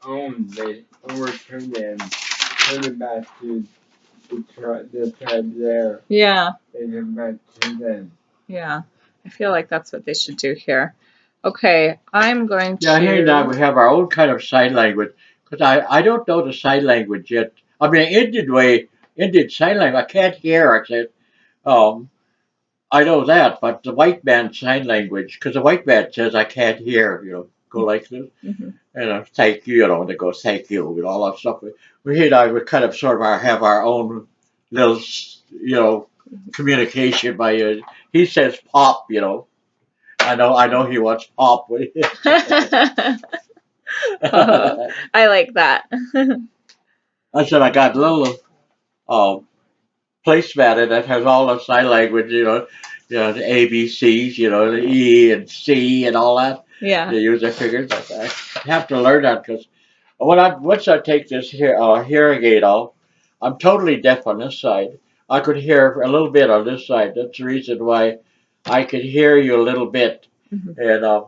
owned, they overturned it and turned it back to the tribe there. Yeah. They turned back to them. Yeah. I feel like that's what they should do here. Okay, I'm going Yeah, here and now to. we have our own kind of sign language because I don't know the sign language yet. I mean, Indian sign language, I can't hear. I said, um, I know that, but the white man sign language, because the white man says I can't hear, go like this, Mhm. thank you, they go thank you, all that stuff. We here and I would kind of sort of have our own little, communication by he says pop, I know he wants pop. Oh, I like that. I said I got a little um, placemat that has all the sign language, the ABCs, the E and C and all that. Yeah. They use their fingers. I have to learn that because once I take this hearing aid off, I'm totally deaf on this side. I could hear a little bit on this side. That's the reason why I could hear you a little bit. Mhm. And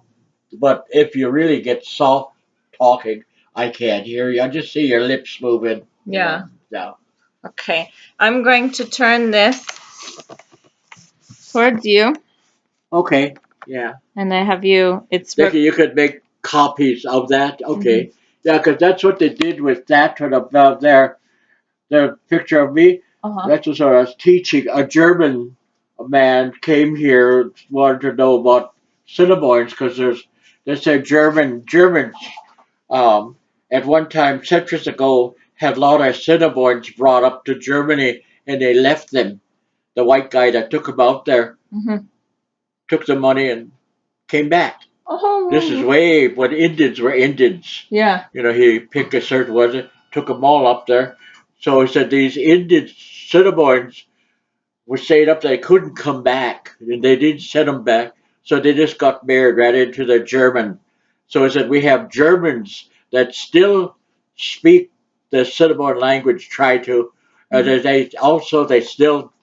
but if you really get soft talking, I can't hear you. I just see your lips moving. Yeah. Yeah. Okay, I'm going to turn this towards you, Okay. Yeah. and I have you. It's. Thinking you could make copies of that. Okay. Mhm. Yeah, because that's what they did with that one up there. The picture of me. Uh-huh. That's what I was teaching. A German man came here, wanted to know about Cinnamons because they said Germans um, at one time centuries ago had a lot of Cinnamons brought up to Germany and they left them. The white guy that took them out there Mhm. took the money and came back. This is Oh. way when Indians were Indians. Yeah. He picked a certain one, took them all up there. So he said these Indian Cinnamons were staying up there, they couldn't come back, and they didn't send them back. So they just got married right into the German. So he said we have Germans that still speak the Cinnamon language, try to. Mhm. They still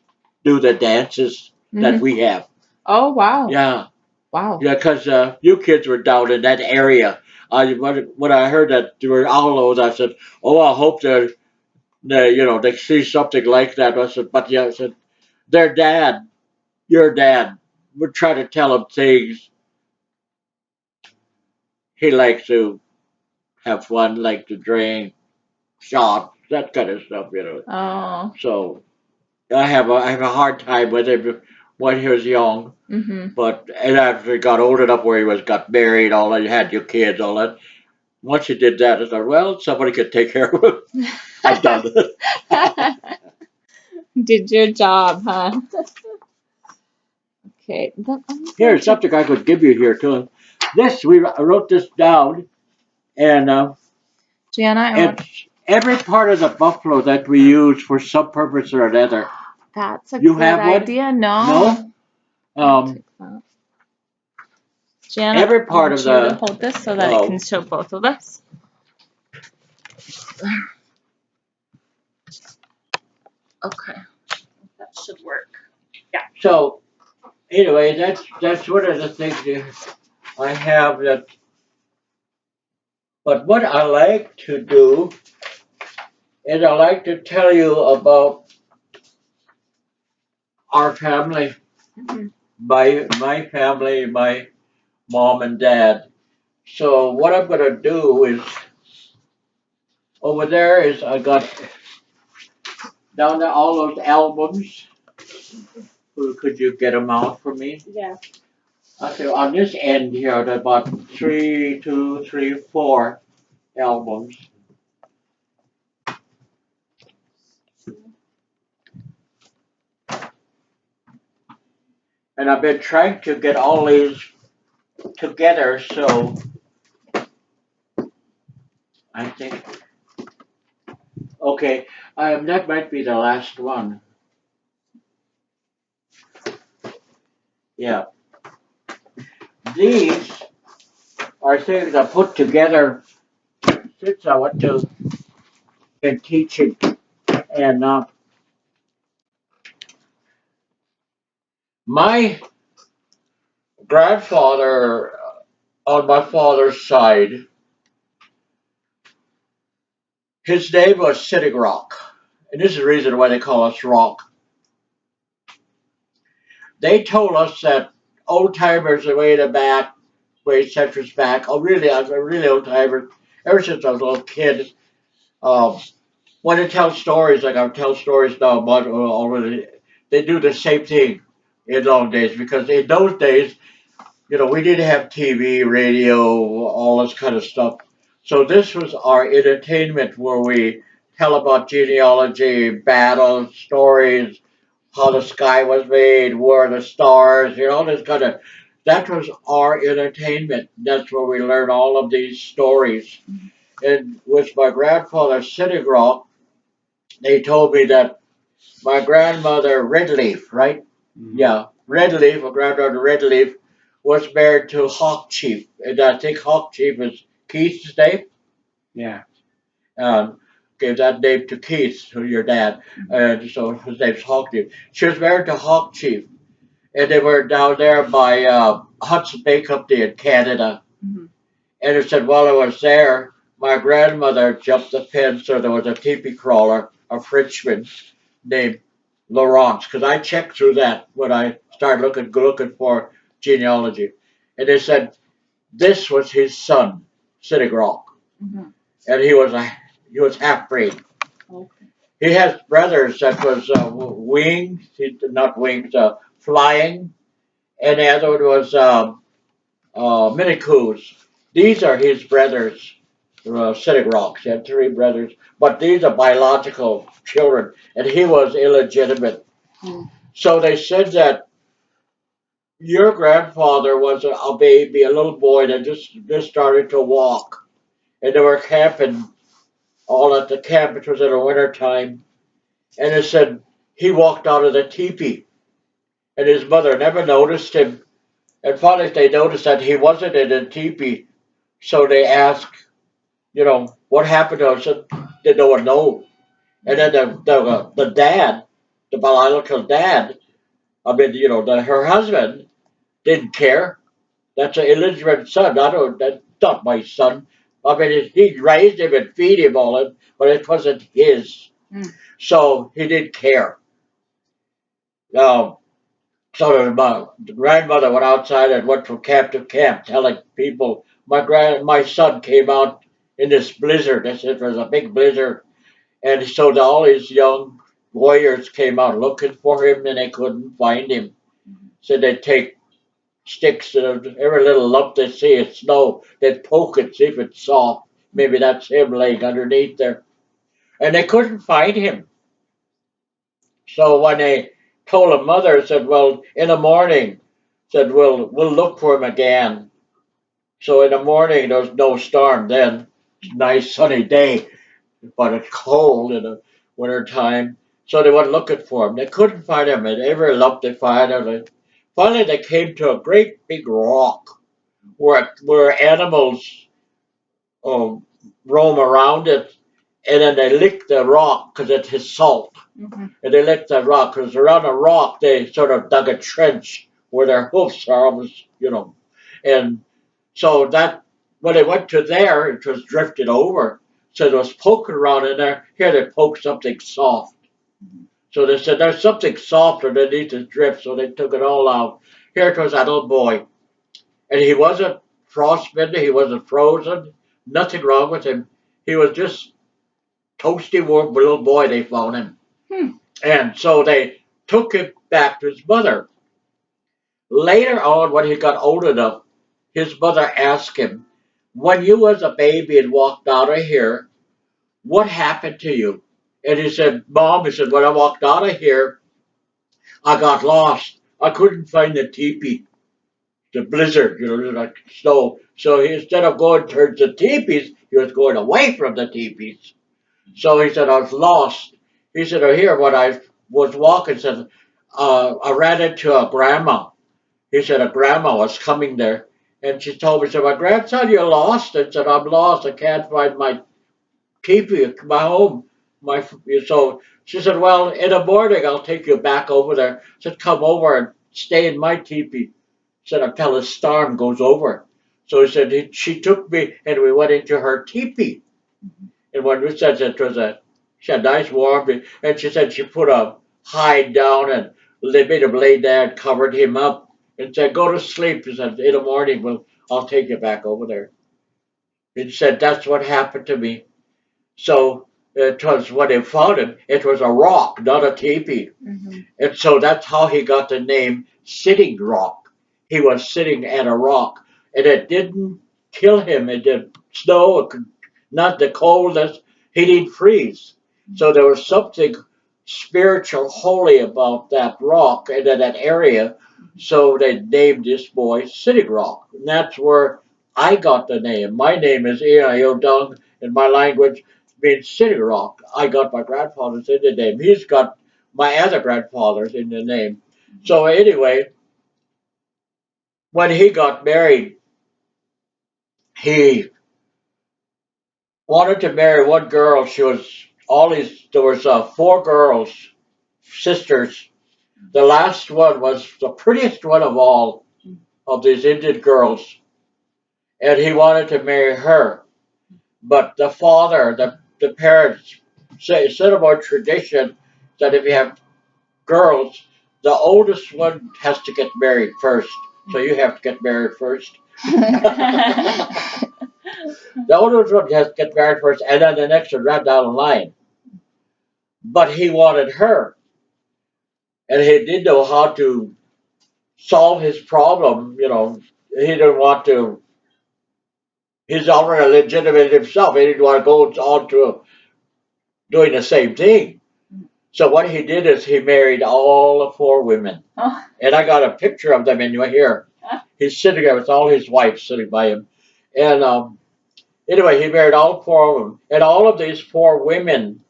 do the dances that Mhm. we have. Oh wow. Yeah. Wow. Yeah, because you kids were down in that area. When I heard that there were owls, I said, "Oh, I hope they see something like that." I said, "But yeah," I said, "Their dad, your dad, would try to tell them things. He likes to have fun, like to drink, shop, that kind of stuff." Oh. So I have a hard time with him when he was young. Mhm. But and after he got old enough where got married, all that, you had your kids, all that. Once you did that, I thought, well, somebody could take care of it. I'm done. Did your job, huh? Okay. Here's something I could give you here too. I wrote this down, and Gianna, it's every part of the buffalo that we use for some purpose or another. that's a You good have one? idea. No. No? I'll Um, take that. Gianna, every I part want of you to the hold this so that it can oh, show both of us. Okay. That should work. so anyway, that's one of the things that I have that. But what I like to do is I like to tell you about our family, Mhm. my family, my mom and dad. So what I'm gonna do is over there is I got down there all those albums. Could you get them out for me? Yeah. Okay, on this end here, there are about three, two, three, four albums. And I've been trying to get all these together, so I think, okay, that might be the last one. Yeah. These are things I put together since I went to been teaching. And my grandfather on my father's side His name was Sitting Rock. And this is the reason why they call us Rock. They told us that old timers are way to back, way centuries back. Oh, really? I was a really old timer. Ever since I was a little kid, um, when they tell stories, like I tell stories now, but already they do the same thing in those days because in those days, we didn't have TV, radio, all this kind of stuff. So this was our entertainment where we tell about genealogy, battles, stories, how the sky was made, where the stars, this kind of. That was our entertainment. That's where we learned all of these stories. And with my grandfather Sitting Rock, they told me that my grandmother Redleaf, right? Mm. Yeah, Redleaf, my grandmother Redleaf, was married to Hawk Chief, and I think Hawk Chief is Keith's name. Yeah. Gave that name to Keith, to your dad, and so his name's Hawk Chief. She was married to Hawk Chief, and they were down there by Hudson Bay Company in Canada. Mhm. And it said while I was there, my grandmother jumped the fence, so there was a teepee crawler, a Frenchman named Laurence, because I checked through that when I started looking for genealogy, and they said this was his son, Sitting Rock, Mhm. and he was half breed. Okay. He has brothers that was wings, not wings, flying, and the other one was Minikoo's. These are his brothers, Sitting Rocks. He had three brothers, but these are biological children, and he was illegitimate. Mm. So they said that your grandfather was a baby, a little boy that just started to walk, and they were camping all at the camp. It was in the winter time, and it said he walked out of the teepee, and his mother never noticed him. And finally, they noticed that he wasn't in the teepee, so they asked, what happened to him? Said, did no one know? And then the dad, the biological dad, I mean, her husband didn't care. That's an illegitimate son. That's not my son. I mean, he raised him and feed him all it, but it wasn't his. Mm. So he didn't care. Um, so my grandmother went outside and went from camp to camp, telling people my son came out in this blizzard. It was a big blizzard, and so all these young warriors came out looking for him, and they couldn't find him. So they'd take sticks and every little lump they see of snow, they'd poke it, see if it's soft. Maybe that's him laying underneath there. And they couldn't find him. So when they told him mother, said, well, in the morning, said, we'll look for him again. So in the morning, there was no storm then. It's a nice sunny day, but it's cold in the winter time. So they went looking for him. They couldn't find him. And every lump they find him. Finally, they came to a great big rock where animals um, roam around it, and then they lick the rock because it has salt. Mhm. And they licked the rock because around the rock they sort of dug a trench where their hoofs are almost. And so that when they went to there, it was drifted over. So they was poking around in there. Here they poked something soft. So they said there's something soft underneath the drift. So they took it all out. Here it was that little boy, and he wasn't frostbitten. He wasn't frozen. Nothing wrong with him. He was just toasty warm little boy. They found him. Hmm. And so they took him back to his mother. Later on, when he got old enough, his mother asked him, when you was a baby and walked out of here, what happened to you? And he said, Mom, he said, when I walked out of here, I got lost. I couldn't find the teepee, the blizzard, like snow. So instead of going towards the teepees, he was going away from the teepees. So he said, I was lost. He said, oh, here, when I was walking, said, I ran into a grandma. He said, a grandma was coming there. And she told me, said, my grandson, you're lost. I said, I'm lost. I can't find my teepee, my home. So she said, well, in the morning, I'll take you back over there. I said, come over and stay in my teepee. Said, until the storm goes over. So he said, she took me and we went into her teepee. And when we said it was she had nice warm, and she said she put a hide down and they made him lay there and covered him up and said, "Go to sleep." She said, "In the morning, I'll take you back over there." And she said, "That's what happened to me." So it was when they found him, it was a rock, not a teepee. Mm-hmm. And so that's how he got the name Sitting Rock. He was sitting at a rock, and it didn't kill him. It didn't snow, not the coldness. He didn't freeze. So there was something spiritual, holy about that rock and in that area. So they named this boy Sitting Rock. And that's where I got the name. My name is Iyaiyodanga in my language means Sitting Rock. I got my grandfather's in the name. He's got my other grandfather's in the name. So anyway, when he got married, he wanted to marry one girl. She was all these. There was four girls, sisters. The last one was the prettiest one of all of these Indian girls, and he wanted to marry her. But the father, the parents, said about tradition that if you have girls, the oldest one has to get married first. So you have to get married first. The oldest one has to get married first, and then the next one right down the line. But he wanted her, and he didn't know how to solve his problem. He didn't want to. He's already legitimate himself. He didn't want to go on to doing the same thing. So what he did is he married all the four women. Oh. And I got a picture of them in here. He's sitting there with all his wives sitting by him. And anyway, he married all four of them. And all of these four women,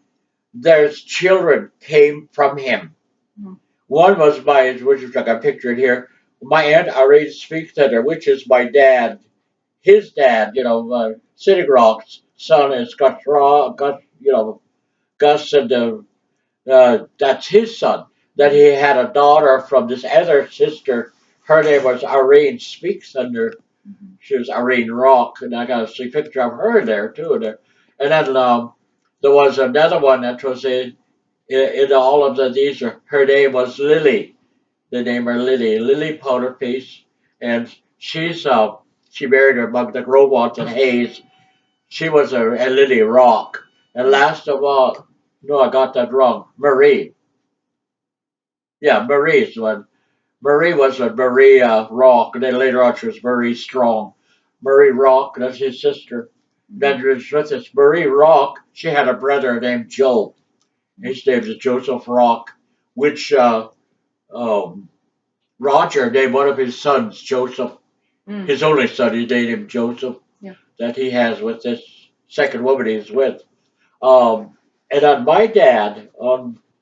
their children came from him. Mm. One was which is like I pictured here, my Aunt Irene Speakcenter, which is my dad, his dad, Sitting Rock's son is Gus and that's his son. That he had a daughter from this other sister. Her name was Irene Speaks Under. Mm-hmm. She was Irene Rock, and I got a see picture of her there too. And then there was another one that was in all of these. Her name was Lily. They named her Lily Powderpiece, and she married her among the robots and Hayes. She was a Lily Rock, and last of all, no, I got that wrong. Marie. Yeah, Marie's one. Marie was a Marie Rock, and then later on she was Marie Strong. Marie Rock, that's his sister. Then there's with this Marie Rock, she had a brother named Joe. His name is Joseph Rock, which um, Roger named one of his sons Joseph. Mm. His only son, he named him Joseph. Yeah. That he has with this second woman he's with. And on my dad,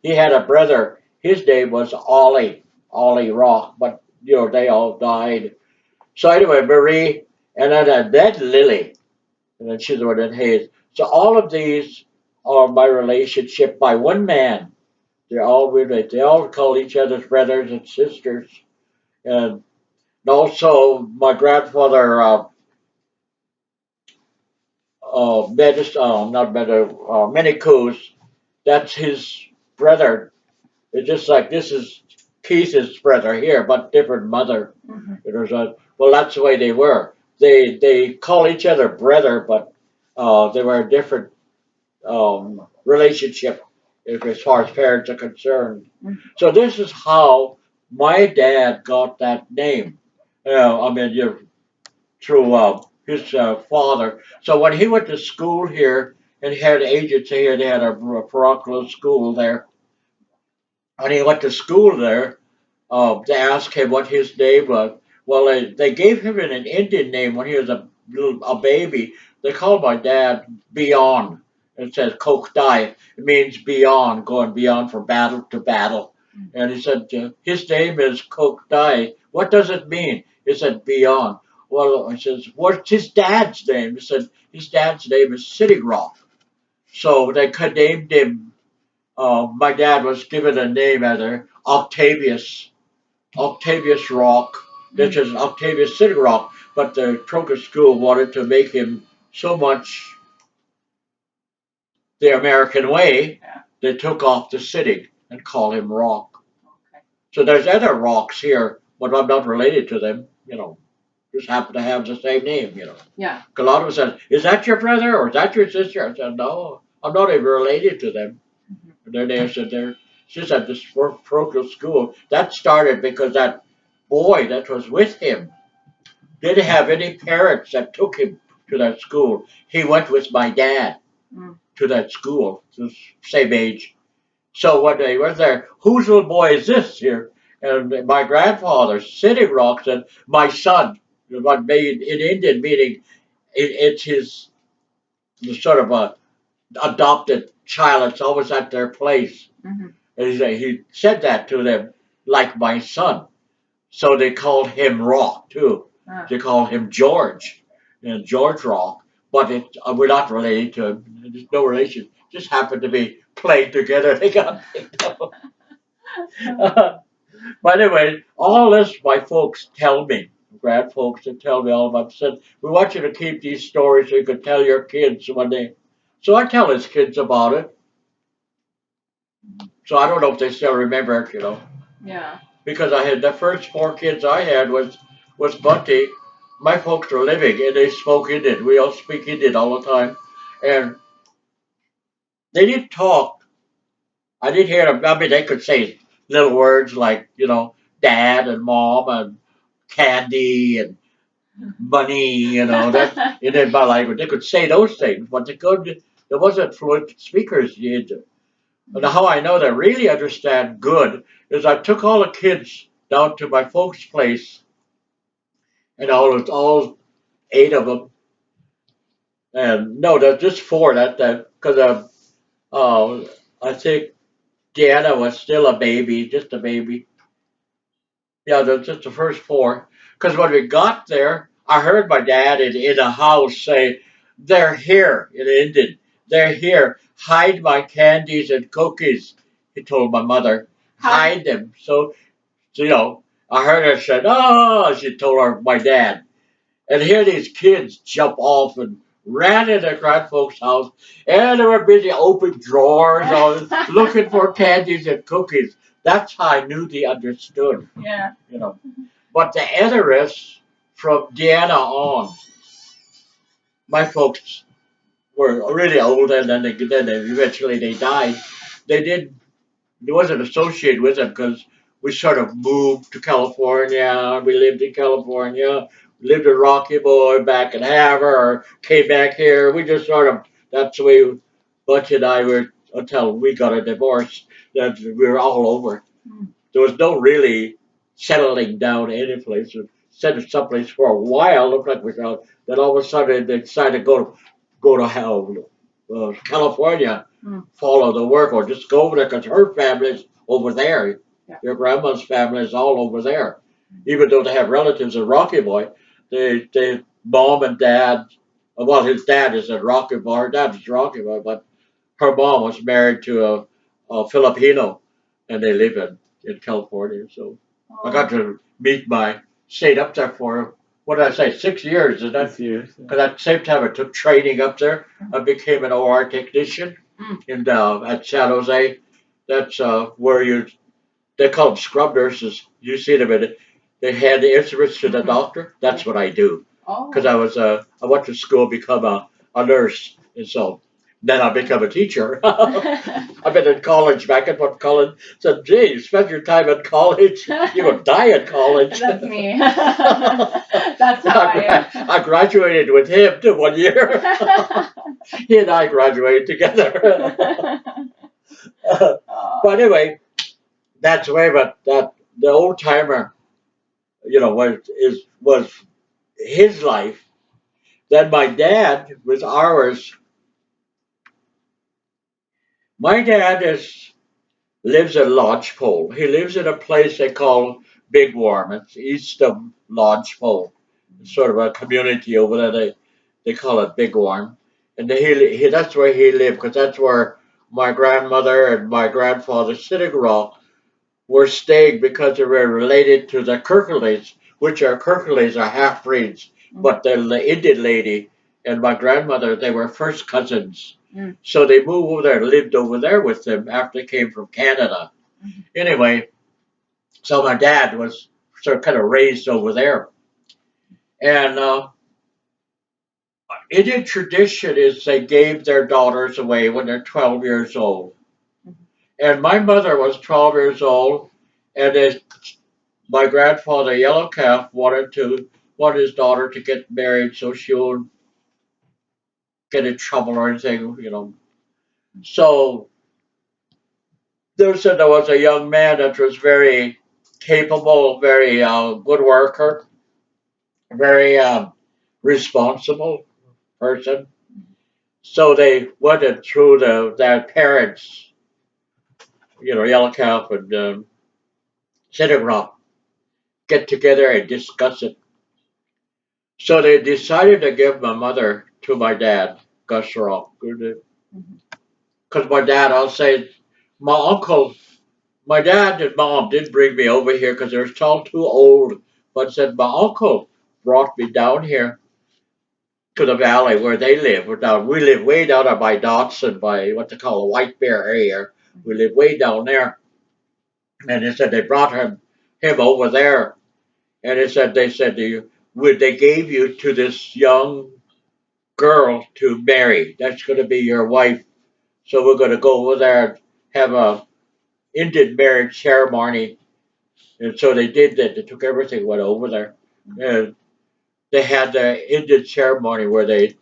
he had a brother. His name was Ollie Rock, but they all died. So anyway, Marie, and then Lily, and then she's the one that Hayes. So all of these are my relationship by one man. They're all related. They all call each other's brothers and sisters, and also my grandfather, not better, Minicoos. That's his brother. It's just like this is Keith's brother here, but different mother. Mm-hmm. It was well, that's the way they were. They call each other brother, but they were a different relationship as far as parents are concerned. Mm-hmm. So this is how my dad got that name. Through his father. So when he went to school here and he had agency here, they had a parochial school there. When he went to school there, they asked him what his name was. Well, they gave him an Indian name when he was a baby. They called my dad Beyond. It says Kokdai. It means beyond, going beyond from battle to battle. And he said, his name is Kokdai. What does it mean? He said, beyond. Well, he says, what's his dad's name? He said, his dad's name is Sitting Rock. So they named him. My dad was given a name as Octavius Rock, which is Octavius Sitting Rock, but the Troca School wanted to make him so much the American way, Yeah. they took off the sitting and called him Rock. Okay. So there's other Rocks here, but I'm not related to them. Just happen to have the same name. Yeah. A lot of us said, "Is that your brother or is that your sister?" I said, "No, I'm not even related to them." Mhm. And then they said, "They're she's at this parochial school." That started because that boy that was with him didn't have any parents that took him to that school. He went with my dad Mm. to that school, the same age. So when they were there, whose little boy is this here? And my grandfather, Sitting Rock, said, "My son." What made in Indian meaning it's his sort of a adopted child. It's always at their place. Mm-hmm. And he said that to them, like my son. So they called him Rock too. Ah. They called him George, George Rock. But we're not related to him. There's no relation. Just happened to be playing together. They got picked up. But anyway, all this my folks tell me, grand folks that tell me all about. Said we want you to keep these stories so you can tell your kids one day. So I tell his kids about it. So I don't know if they still remember it. Yeah. Because I had the first 4 kids I had was Bunty. My folks were living and they spoke Indian. We all speak Indian all the time, and they didn't talk. I didn't hear them. I mean, they could say little words like dad and mom and candy and money. That in my language they could say those things, but there wasn't fluent speakers yet. And how I know they really understand good is I took all the kids down to my folks' place, and all 8 of them, and no, there's just 4 that because I think Deanna was still a baby, just a baby. Yeah, that's just the first 4. Because when we got there, I heard my dad in the house say, "They're here," in Indian. "They're here. Hide my candies and cookies," he told my mother. "Hide them." So, I heard her say, "Oh," she told my dad. And here these kids jump off and ran into grand folks' house, and they were busy opening drawers, looking for candies and cookies. That's how I knew they understood. Yeah. But the others from Deanna on, my folks were really old, and then eventually they died. They didn't. It wasn't associated with them because we sort of moved to California. We lived in California. Lived in Rocky Boy back in Havre, or came back here. We just sort of, that's the way Butch and I were until we got a divorce. That we were all over. Hmm. There was no really settling down any place. We settled someplace for a while. Looked like we got. Then all of a sudden they decided to go to hell, California, follow the work, or just go over there because her family's over there. Yeah. Your grandma's family is all over there. Even though they have relatives in Rocky Boy, they mom and dad. Well, his dad is in Rocky Boy. Her dad is Rocky Boy, but her mom was married to a Filipino, and they live in California. So I got to stayed up there for, what did I say, 6 years, isn't it? 6 years. Because at the same time I took training up there. I became an OR technician at San Jose. That's where they call them scrub nurses. You see them in it. They hand the instruments to the doctor. That's what I do. Because I went to school to become a nurse, and so then I become a teacher. I've been in college back at what Colin said, "Gee, you spent your time in college. You're gonna die in college." That's me. That's how I am. I graduated with him too 1 year. He and I graduated together. But anyway, that's the way. But that the old timer, was his life. Then my dad was ours. My dad lives in Lodgepole. He lives in a place they call Big Warm. It's east of Lodgepole. It's sort of a community over there. They call it Big Warm, and that's where he lived because that's where my grandmother and my grandfather Sitting Rock were staying because they were related to the Kirkleys, which are half breeds, but the Indian lady and my grandmother, they were first cousins. Mm. So they moved over there, lived over there with them after they came from Canada. Anyway, so my dad was sort of kind of raised over there. And Indian tradition is they gave their daughters away when they're 12 years old. And my mother was 12 years old, and my grandfather, Yellow Calf, wanted his daughter to get married so she won't get in trouble or anything, you know. So there was a young man that was very capable, very good worker, very responsible person. So they went it through their parents, you know, Yellow Calf and Grampa, get together and discuss it. So they decided to give my mother to my dad, Gusroff. Because my dad, I'll say, my uncle, my dad and mom did bring me over here because they were still too old. But said my uncle brought me down here to the valley where they live. We live way down by Dotson, by what they call the White Bear area. We live way down there. And they said they brought him over there. And they said they gave you to this young girl to marry. That's going to be your wife. So we're going to go over there and have a Indian marriage ceremony. And so they did that. They took everything, went over there. And they had the Indian ceremony where they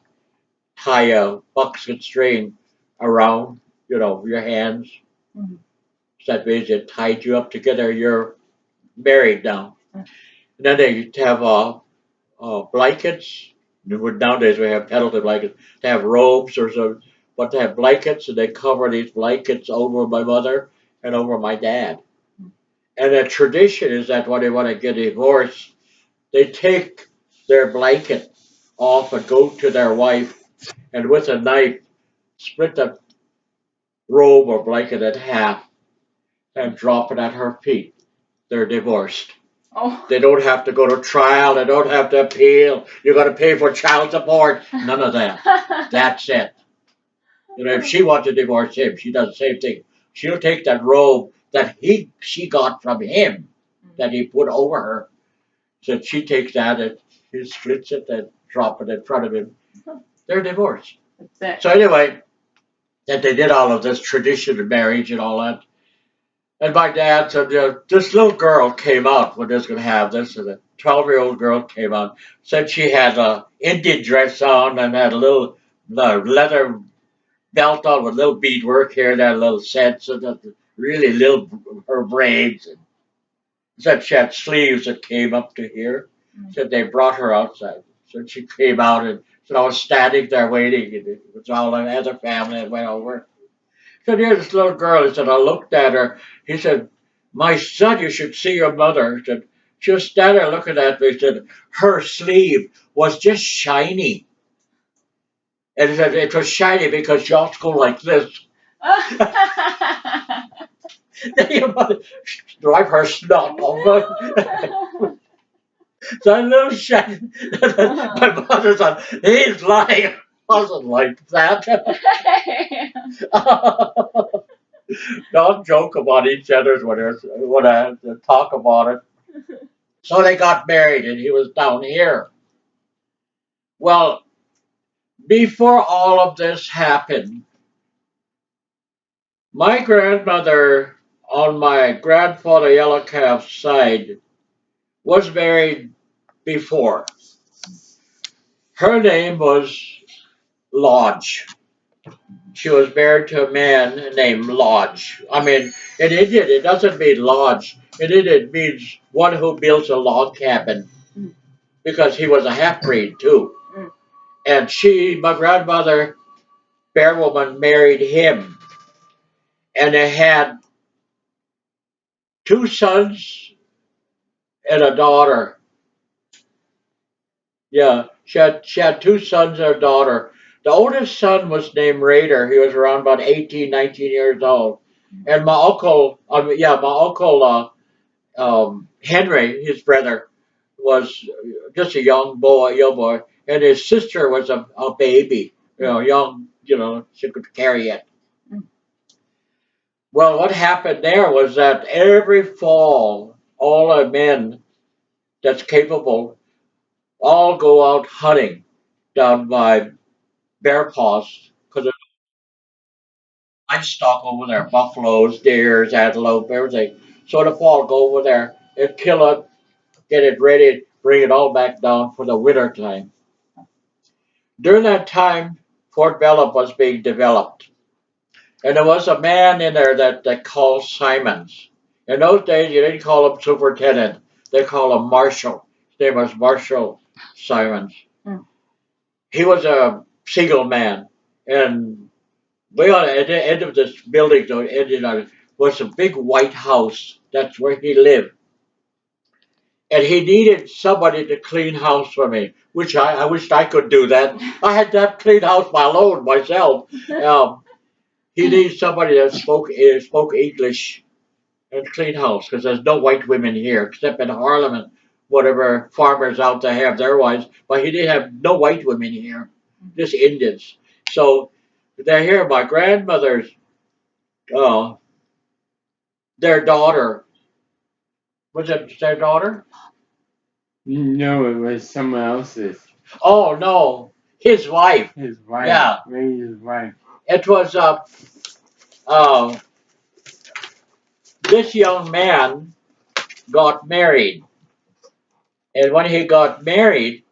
tie a buckskin string around, you know, your hands. Mm-hmm. So that means it tied you up together. You're married now. And then they have blankets. Nowadays we have Pendleton blankets. They have robes or so, but they have blankets, and they cover these blankets over my mother and over my dad. And the tradition is that when they want to get divorced, they take their blanket off and go to their wife, and with a knife split the robe or blanket in half and drop it at her feet. They're divorced. Oh. They don't have to go to trial. They don't have to appeal. You got to pay for child support. None of that. That's it. You know, if she wants to divorce him, she does the same thing. She'll take that robe that she got from him, that he put over her. So she takes that and he splits it and drop it in front of him. They're divorced. That's it. So anyway, that they did all of this tradition of marriage and all that. And my dad said, this little girl came out when they was going to have this, and a 12-year-old girl came out. Said she had a Indian dress on and had a little leather belt on with little beadwork here and had a little set, so that really little her braids. And said she had sleeves that came up to here. Said they brought her outside. So she came out and said I was standing there waiting, and it was all the other family that went over. So here's this little girl. He said, I looked at her. He said, my son, you should see your mother. He said, she was standing there looking at me. He said, her sleeve was just shiny. And he said, it was shiny because she ought to go like this. Then your mother drive her snot over. So a little shiny. My mother said, he's lying. I wasn't like that. Don't joke about each other's when I talk about it. So they got married, and he was down here. Well, before all of this happened, my grandmother on my grandfather Yellow Calf's side was married before. Her name was Lodge. She was married to a man named Lodge. I mean, in Indian, it doesn't mean lodge. In Indian, it means one who builds a log cabin, because he was a half breed too. And my grandmother, Bear Woman, married him. And they had two sons and a daughter. Yeah, she had two sons and a daughter. The oldest son was named Raider. He was around about 18, 19 years old. And my uncle Henry, his brother, was just a young boy, and his sister was a baby, young, she could carry it. Well, what happened there was that every fall, all the men that's capable all go out hunting down by Bear Paws because there's livestock over there, buffaloes, deers, antelope, everything. So the fall go over there and kill it, get it ready, bring it all back down for the winter time. During that time, Fort Bellup was being developed. And there was a man in there that they called Simons. In those days, you didn't call him superintendent. They called him Marshal. His name was Marshal Simons. He was a single man. And way on the end of this building, though, ended on it, was a big white house. That's where he lived. And he needed somebody to clean house for me, which I wished I could do that. I had to have clean house alone myself. He needs somebody that spoke English and clean house because there's no white women here except in Harlem and whatever farmers out there have their wives. But he didn't have no white women here, just Indians. So they're here. My grandmother's, uh, their daughter, was it their daughter? No, it was someone else's. Oh no, his wife. His wife. Yeah, Maybe his wife. it was uh, this young man got married, and when he got married,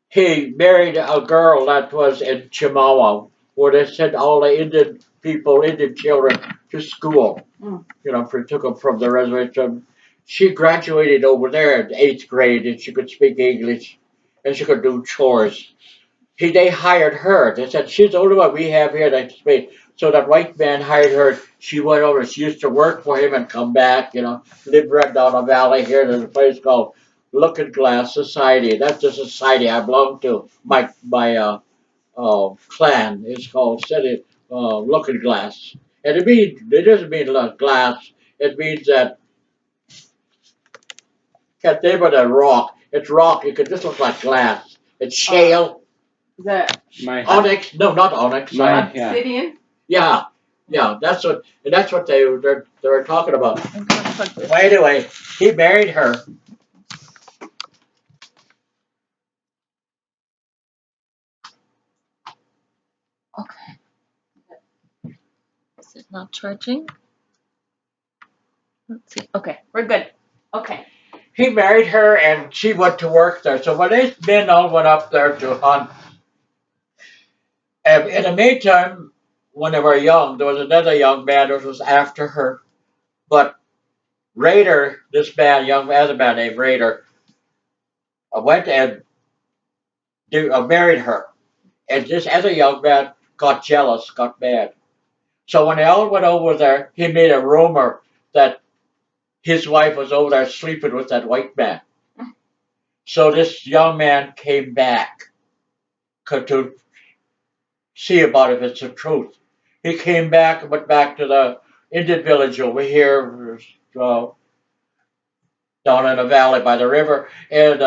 he married a girl that was in Chimawa, where they sent all the Indian people, Indian children, to school. Took them from the reservation. She graduated over there in 8th grade, and she could speak English, and she could do chores. They hired her. They said she's the only one we have here that can speak. So that white man hired her. She went over. She used to work for him and come back. Lived right down the valley here. There's a place called Looking Glass Society. That's the society I belong to. My clan is called City Looking Glass, and it doesn't mean glass. It means that can't think of that rock. It's rock. It could just look like glass. It's shale. Is that Onyx? No, not onyx. obsidian? Yeah, yeah. That's what they were talking about. Well, anyway, he married her. Okay. Is it not charging? Let's see. Okay, we're good. Okay. He married her, and she went to work there. So when these men all went up there to hunt, in the meantime, when they were young, there was another young man that was after her. But Raider, this man, other man named Raider, went and married her. And this other young man got jealous, got mad. So when they all went over there, he made a rumor that his wife was over there sleeping with that white man. So this young man came back to see about if it's the truth. He came back and went back to the Indian village over here, down in the valley by the river, and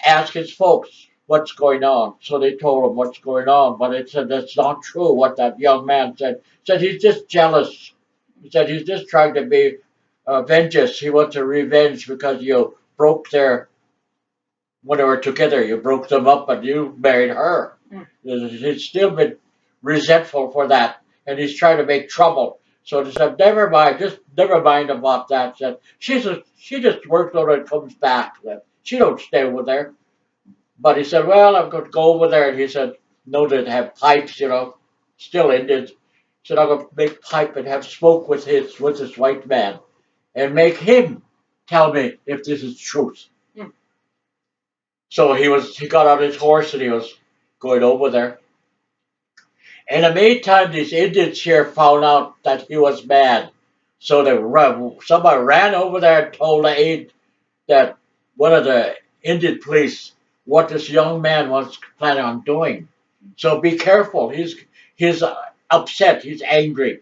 asked his folks what's going on. So they told him what's going on, but it said that's not true what that young man said. He said he's just jealous. He said he's just trying to be vengeance. He wants a revenge because you broke their when they were together. You broke them up, and you married her. He's still been resentful for that, and he's trying to make trouble. So they said, never mind, just never mind about that. Said she just works on it and comes back. She don't stay over there. But he said, well, I'm going to go over there. And he said, no, they'd have pipes, still Indians. He said, I'm going to make pipe and have smoke with this white man and make him tell me if this is truth. So he got on his horse and he was going over there. In the meantime, these Indians here found out that he was mad. So somebody ran over there and told the aide that one of the Indian police what this young man was planning on doing. So be careful. He's upset. He's angry.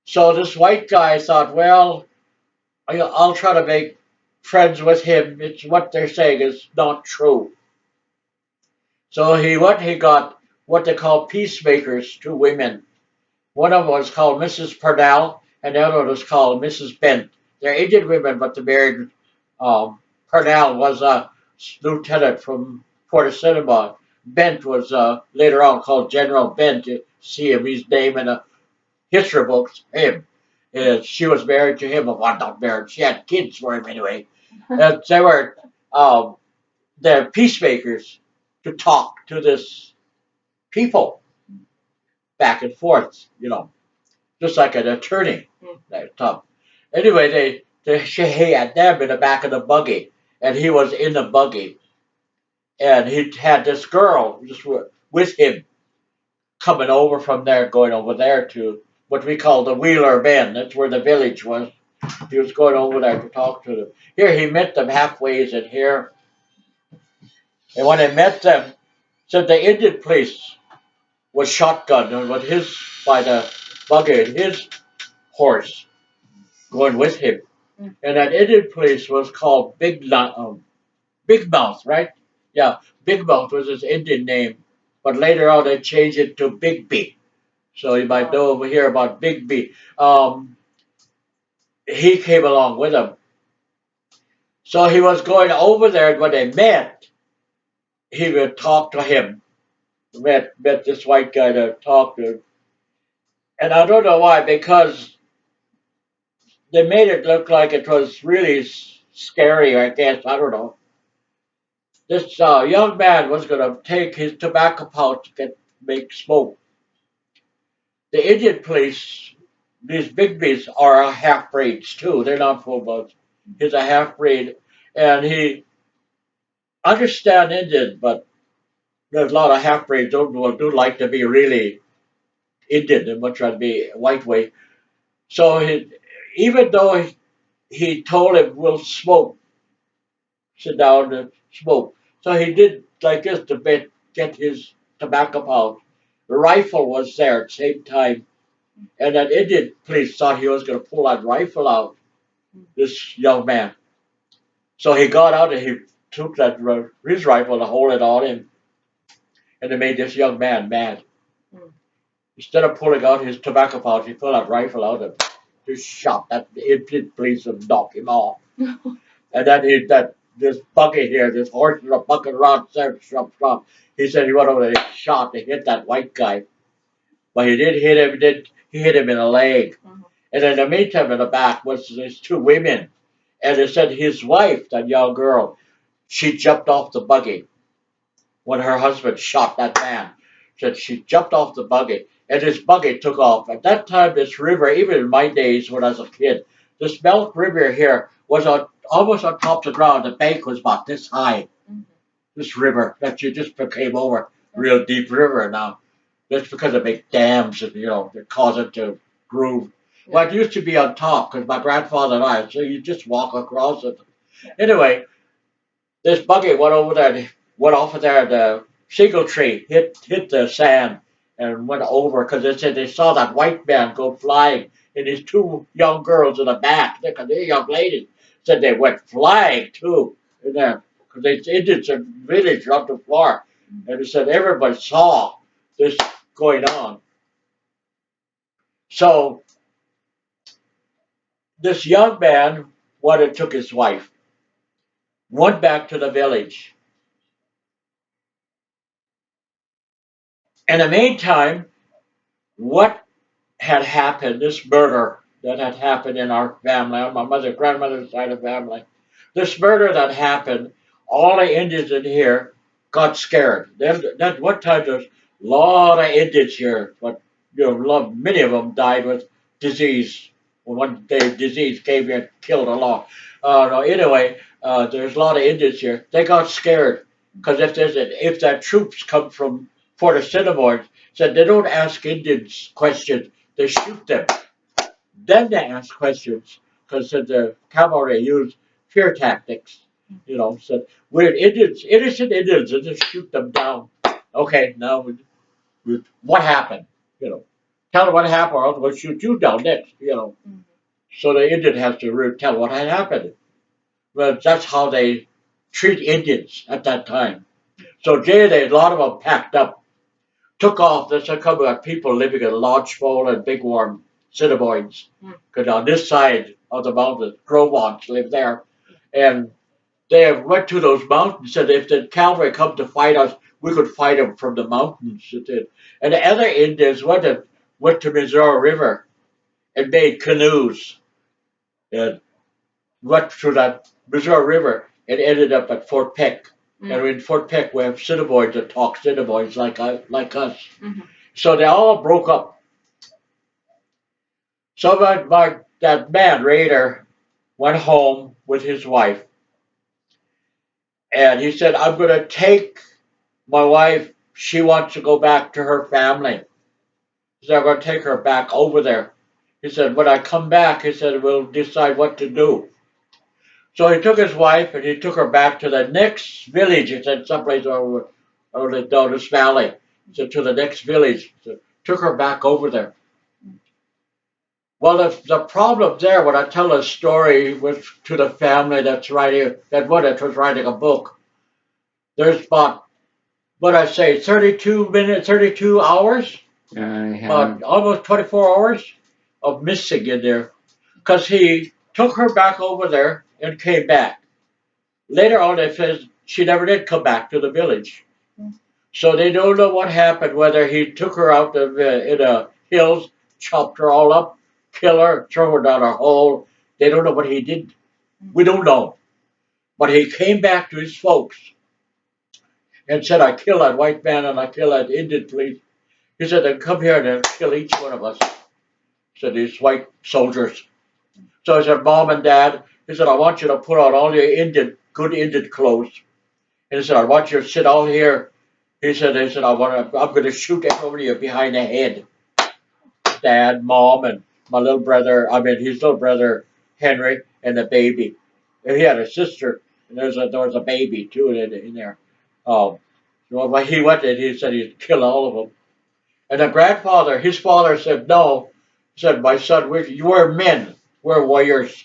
So this white guy thought, well, I'll try to make friends with him. It's what they're saying is not true. So he got what they call peacemakers, two women. One of them was called Mrs. Purnell, and the other one was called Mrs. Bent. They're Indian women, but the married Purnell was a lieutenant from Port Cinnamon. Bent was later on called General Bent. You see him, his name in the history books, him. She was married to him, well, not married, she had kids for him anyway. And they were um, the peacemakers to talk to this people back and forth, just like an attorney. That tough. Anyway, she had them in the back of the buggy, and he was in the buggy, and he had this girl just with him coming over from there, going over there to what we call the Wheeler Bend. That's where the village was. He was going over there to talk to them. Here he met them halfway in here, and when he met them, said the Indian police was shotgunned and with his by the buggy and his horse going with him. And that Indian police was called Big Mouth, right? Yeah, Big Mouth was his Indian name, but later on they changed it to Big B. So you might know over here about Big B. He came along with him. So he was going over there, and when they met, he would talk to him. Met this white guy to talk to him. And I don't know why, because they made it look like it was really scary, I guess. I don't know. This young man was going to take his tobacco pouch to make smoke. The Indian police, these Bigbies, are half breeds too. They're not full bloods. He's a half breed, and he understands Indian, but there's a lot of half breeds do like to be really Indian and much rather be white way. So even though he told him we'll smoke, sit down and smoke. So he did like this to get his tobacco pouch. The rifle was there at the same time, and that Indian police thought he was going to pull that rifle out, this young man. So he got out and he took his rifle to hold it on him, and it made this young man mad. Instead of pulling out his tobacco pouch, he pulled that rifle out and just shot that Indian police and knocked him off. And then this bucket here, this horse with a bucket around, stop. He said he went over there and shot to hit that white guy. But he did hit him, he hit him in the leg. And in the meantime, in the back was these two women. And they said his wife, that young girl, she jumped off the buggy when her husband shot that man. Said she jumped off the buggy, and this buggy took off. At that time, this river, even in my days when I was a kid, this Milk River here was almost on top of the ground. The bank was about this high. This river that you just came over, real deep river now. That's because they make dams and they cause it to groove. Well, it used to be on top because my grandfather and I, so you just walk across it. Anyway, this buggy went over there, went off of there. The single tree hit the sand and went over because they said they saw that white man go flying and his two young girls in the back. They're young ladies. Said they went flying too in there because they Indians in the village not too far. And they said everybody saw this going on. So this young man went and took his wife, went back to the village. In the meantime, what had happened, this murder that had happened in our family, on my grandmother's side of the family, this murder that happened, all the Indians in here got scared. That one time there's a lot of Indians here, but many of them died with disease. One day disease came here and killed a lot. No, anyway, there's a lot of Indians here. They got scared because if the troops come from Fort Cinnamon, said they don't ask Indians questions, they shoot them. Then they ask questions because the cavalry use fear tactics. Said we're Indians, innocent Indians, and just shoot them down. Okay, now what happened? Tell them what happened, or else we'll shoot you down next. So the Indian has to tell what had happened. Well, that's how they treat Indians at that time. So a lot of them packed up, took off. There's a couple of people living in Lodgepole and Big Worm, Cinnamons. Because on this side of the mountain, Grovans live there. And they went to those mountains, and if the cavalry come to fight us, we could fight them from the mountains. And the other Indians went to Missouri River and made canoes and went through that Missouri River and ended up at Fort Peck. And in Fort Peck, we have Cinnamons that talk Cinnamons like us. So they all broke up. So that man, Raider, went home with his wife. And he said, I'm going to take my wife. She wants to go back to her family. He said, I'm going to take her back over there. He said, when I come back, he said, we'll decide what to do. So he took his wife and he took her back to the next village. He said, someplace over down this valley. He said, to the next village. So took her back over there. Well, the problem there, when I tell a story to the family that was writing a book, there's about, 32 hours? Almost 24 hours of missing in there. Because he took her back over there and came back. Later on, it says she never did come back to the village. So they don't know what happened, whether he took her out in the hills, chopped her all up, kill her, throw her down a hole. They don't know what he did. We don't know. But he came back to his folks and said, I killed that white man and I killed that Indian police. He said, they'll come here and they'll kill each one of us. Said these white soldiers. So he said, Mom and Dad, he said, I want you to put on all your good Indian clothes. And he said, I want you to sit all here. He said, I'm going to shoot everybody you behind the head. Dad, Mom, and his little brother, Henry, and the baby. And he had a sister, and there was a baby, too, in there. When he went in, he said he'd kill all of them. And his father said, no. He said, my son, we're men. We're warriors.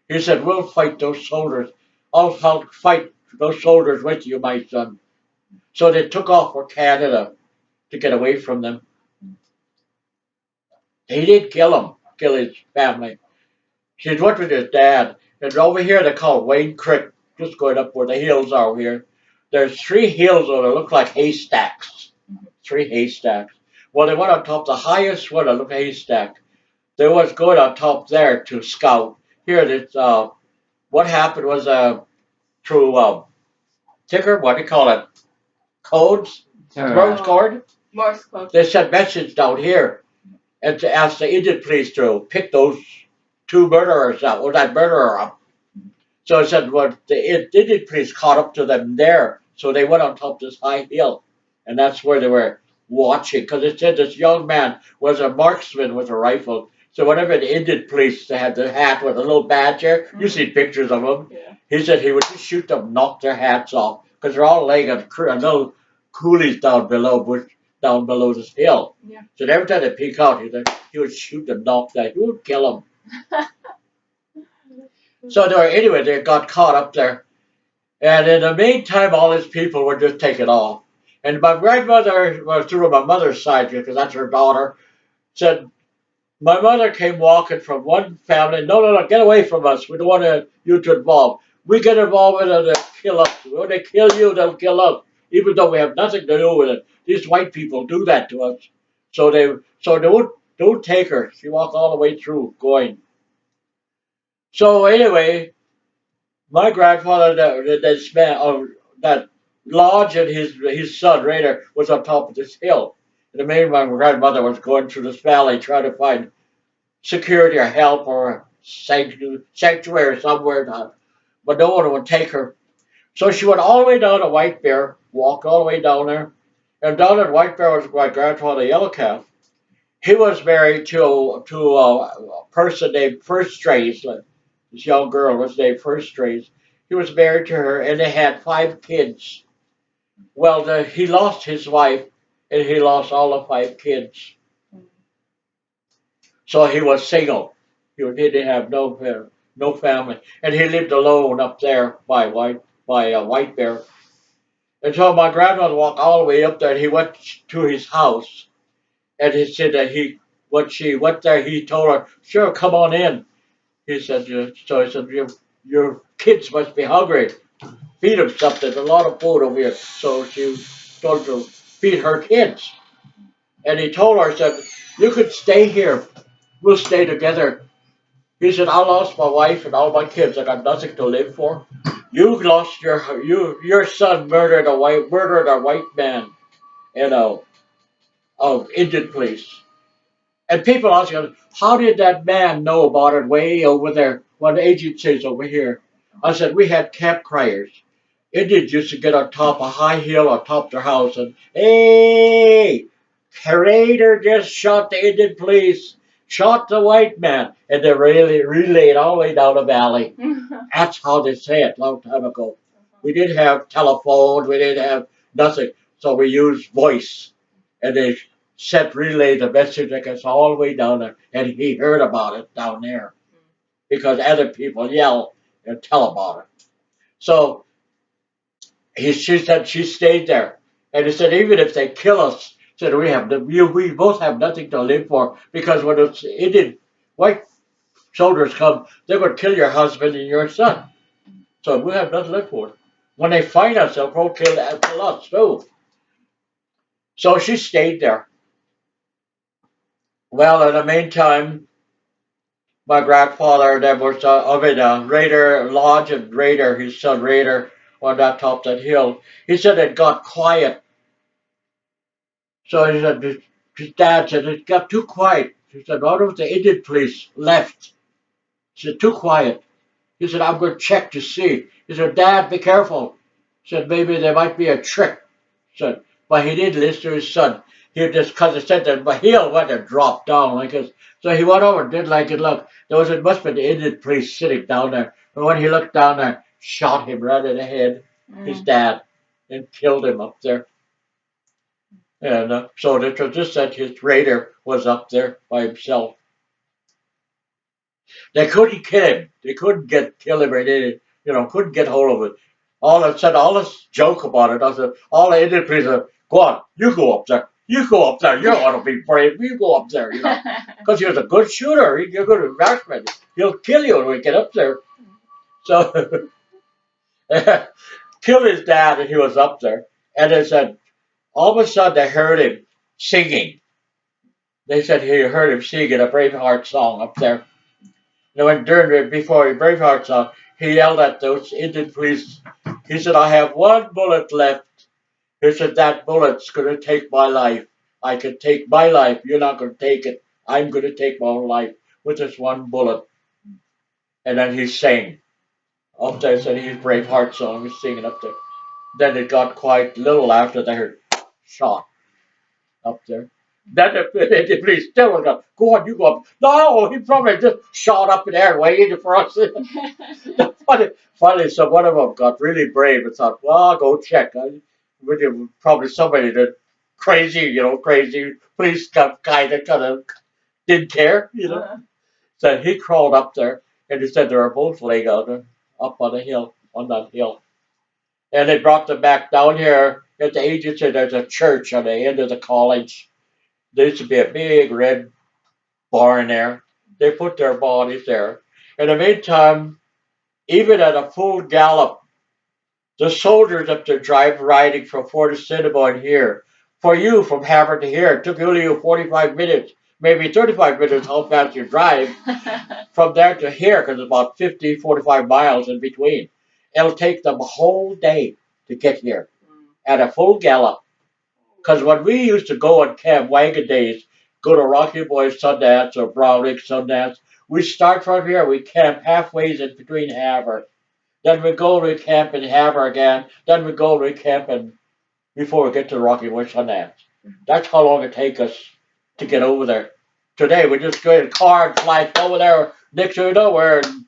He said, we'll fight those soldiers. I'll fight those soldiers with you, my son. So they took off for Canada to get away from them. He did kill his family. He went with his dad. And over here they call it Wayne Creek, just going up where the hills are here. There's 3 hills that look like haystacks. 3 haystacks. Well, they went on top, the highest one, a little haystack. They was going on top there to scout. Here, what happened was through ticker, what do you call it? Codes? Morse code? Morse code. They sent messages down here and to ask the Indian police to pick those 2 murderers up, or that murderer up. So I said, well, the Indian police caught up to them there. So they went on top of this high hill. And that's where they were watching. Because it said this young man was a marksman with a rifle. So whenever the Indian police, they had the hat with a little badge here. You see pictures of them. Yeah. He said he would just shoot them, knock their hats off. Because they're all laying on little coulees down below this hill. Yeah. So every time they peek out, he would shoot them, knock that. He would kill them. So they got caught up there. And in the meantime, all his people were just taken off. And my grandmother was through my mother's side, because that's her daughter, said, my mother came walking from one family, no, get away from us. We don't want you to involve. We get involved with it, they'll kill us. When they kill you, they'll kill us, even though we have nothing to do with it. These white people do that to us. So they don't take her. She walked all the way through going. So anyway, my grandfather, that lodge, and his son Raider was on top of this hill. And the main my grandmother was going through this valley trying to find security or help or sanctuary somewhere, but no one would take her. So she went all the way down to White Bear, walked all the way down there, and down at White Bear was my grandfather Yellow Calf. He was married to a person named First Strays. This young girl was named First Strays. He was married to her, and they had 5 kids. Well, he lost his wife, and he lost all the 5 kids. So he was single. He didn't have no no family, and he lived alone up there by White Bear. And so my grandmother walked all the way up there, and he went to his house, and he said that when she went there, he told her, "Sure, come on in." He said, so he said, your kids must be hungry. Feed them something. A lot of food over here. So she told her to feed her kids. And he told her, said, you could stay here. We'll stay together. He said, I lost my wife and all my kids. I got nothing to live for. You lost your son murdered a white man in a Indian police. And people ask you, how did that man know about it way over there? What agencies over here? I said, we had camp criers. Indians used to get on top a high hill on top of their house and, hey, Raider just shot the Indian police, shot the white man, and they really relayed all the way down the valley. That's how they say it a long time ago. We didn't have telephone, we didn't have nothing, so we used voice. And they sent relay the message that gets all the way down there, and he heard about it down there because other people yell and tell about it. So she said she stayed there, and he said even if they kill us, said we both have nothing to live for because when it's Indian white soldiers come, they're going to kill your husband and your son. So we have nothing to live for. When they find us, they'll probably kill us too. So she stayed there. Well, in the meantime, my grandfather, there was Raider Lodge and Raider, his son Raider, on that top of that hill. He said it got quiet. So he said, his dad said, it got too quiet. He said, all of the Indian police left. He said, too quiet. He said, I'm going to check to see. He said, Dad, be careful. He said, maybe there might be a trick. He said, but he didn't listen to his son. He just, because he said that my heel went and dropped down like this. So he went over and did like it. Look, it must have been the Indian police sitting down there. And when he looked down there, shot him right in the head, his dad, and killed him up there. And so it was just that his raider was up there by himself. They couldn't kill him. They couldn't kill him or anything. Couldn't get hold of it. All of a sudden, all this joke about it. I said, all the Indian police said, go on, you go up there. You go up there. You don't want to be brave. You go up there, Because he was a good shooter. He's a good marksman. He'll kill you when we get up there. So, killed his dad and he was up there. And they said, all of a sudden they heard him singing. They said he heard him singing a Braveheart song up there. And when before the Braveheart song, he yelled at those Indian police. He said, I have one bullet left. He said, that bullet's going to take my life. I can take my life. You're not going to take it. I'm going to take my own life with this one bullet. And then he sang. Up there, said his Braveheart song. He's singing up there. Then it got quiet a little after they heard shot up there. Then the police still was going, go on, you go up. No, he probably just shot up in the air waiting for us. Finally, so one of them got really brave and thought, well, I'll go check. Probably somebody that crazy police guy that kind of didn't care. So he crawled up there and he said they were both laying out there, up on the hill, on that hill. And they brought them back down here at the agency. There's a church on the end of the college. There used to be a big red barn there. They put their bodies there. In the meantime, even at a full gallop, the soldiers up there riding from Fort Assiniboine here. For you, from Havre to here, it took only 45 minutes, maybe 35 minutes, how fast you drive from there to here, because it's about 50, 45 miles in between. It'll take them a whole day to get here at a full gallop. Because when we used to go on camp wagon days, go to Rocky Boy Sundance or Browning Sundance, we start from here, we camp halfway in between Havre. Then we go to camp in Havre again. Then we go to camp before we get to Rocky Boy Sundance. That's how long it takes us to get over there. Today we just go in a car and fly over there next to nowhere in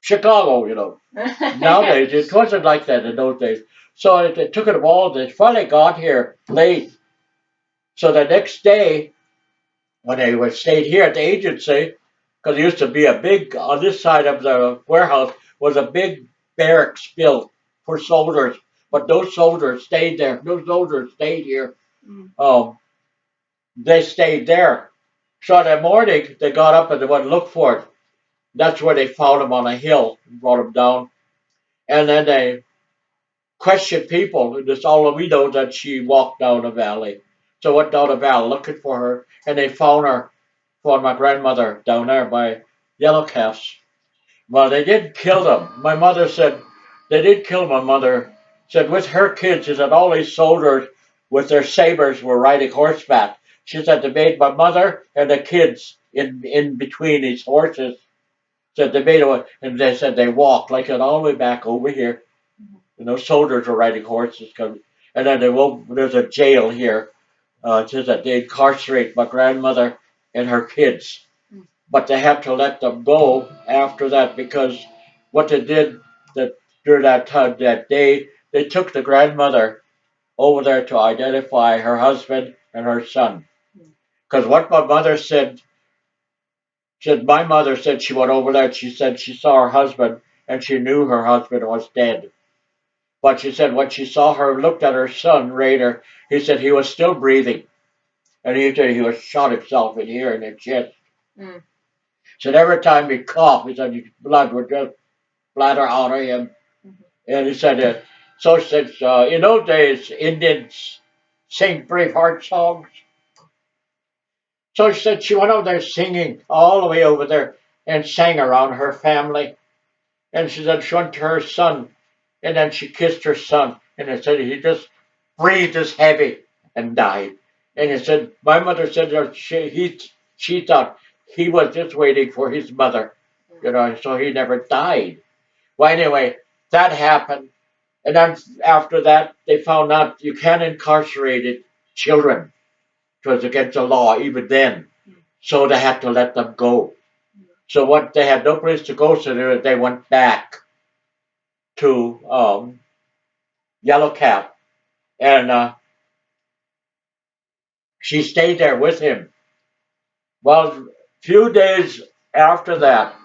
Chicago. Nowadays it wasn't like that in those days. So it took them all. They finally got here late. So the next day, when they stayed here at the agency, because there used to be a big, on this side of the warehouse was a big barracks built for soldiers, but those soldiers stayed there. Those soldiers stayed here. Mm. They stayed there. So that morning, they got up and they went to look for it. That's where they found him on a hill and brought him down. And then they questioned people. And it's all we know that she walked down the valley. So went down the valley looking for her, and they found her, found my grandmother down there by Yellow Calves. Well, they did kill them. My mother said they did kill my mother. Said with her kids, she said all these soldiers with their sabers were riding horseback. She said they made my mother and the kids in between these horses. Said they made a, and they said they walked like it all the way back over here. And those soldiers were riding horses. And then there's a jail here. It says that they incarcerate my grandmother and her kids, but they have to let them go after that because what they did that during that time that day they took the grandmother over there to identify her husband and her son. Because what my mother said my mother said she went over there and she said she saw her husband and she knew her husband was dead. But she said when she saw her looked at her son Raider, he said he was still breathing. And he said he was shot himself in here in the chest. Mm. Said every time he coughed, he said his blood would just splatter out of him. Mm-hmm. And he said, so since in those days, Indians sing Braveheart songs. So she said she went over there singing all the way over there and sang around her family. And she said she went to her son and then she kissed her son. And they said he just breathed as heavy and died. And he said, my mother said that she thought he was just waiting for his mother, so he never died. Well, anyway, that happened. And then after that, they found out you can't incarcerate children. It was against the law even then. So they had to let them go. So what they had no place to go, so they went back to Yellow Cap. And she stayed there with him. Well, a few days after that,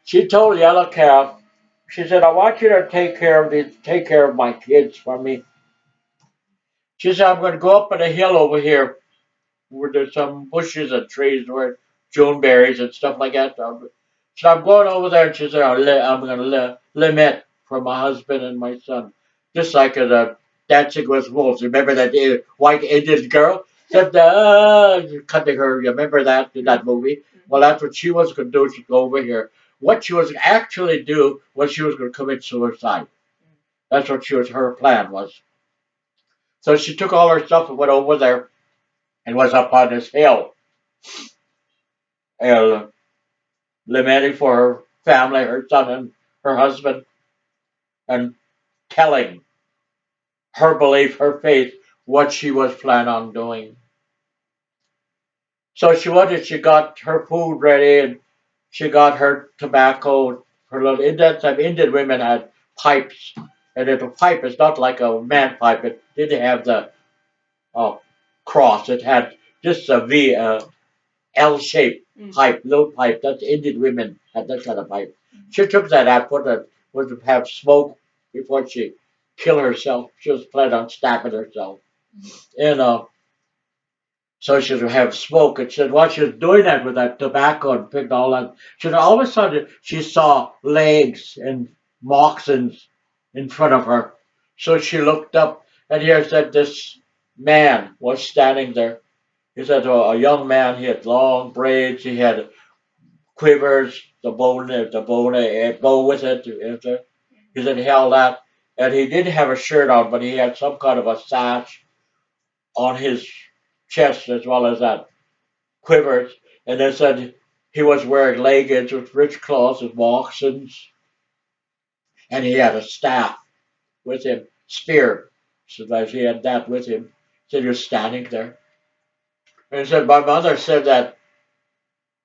she told Yellow Calf, she said, I want you to take care of my kids for me. She said, I'm going to go up on a hill over here where there's some bushes and trees where Juneberries and stuff like that. So I'm going over there, and she said, I'm going to limit for my husband and my son. Just like in Dancing with Wolves. Remember that white Indian girl? Said, cutting her. You remember that in that movie? Well, that's what she was going to do. She'd go over here. What she was actually do was she was going to commit suicide. That's what her plan was. So she took all her stuff and went over there and was up on this hill. And lamenting for her family, her son and her husband, and telling her belief, her faith, what she was planning on doing. So she got her food ready and she got her tobacco. Her little, in that time, Indian women had pipes. And the pipe is not like a man pipe. It didn't have the cross. It had just a L-shaped pipe, little pipe. That's Indian women had that kind of pipe. She took that out, was to have smoke before she killed herself. She was planning on stabbing herself. And so she would have smoke. And she said while she was doing that with that tobacco and picked all that, she said all of a sudden she saw legs and moccasins in front of her. So she looked up and here said this man was standing there. He said a young man, he had long braids, he had quivers, the bow with it. He said he held that, and he didn't have a shirt on, but he had some kind of a sash on his chest as well as that quivers. And they said he was wearing leggings with rich cloths and moccasins, and he had a staff with him, spear. So that he had that with him. He said he was standing there. And he said, my mother said that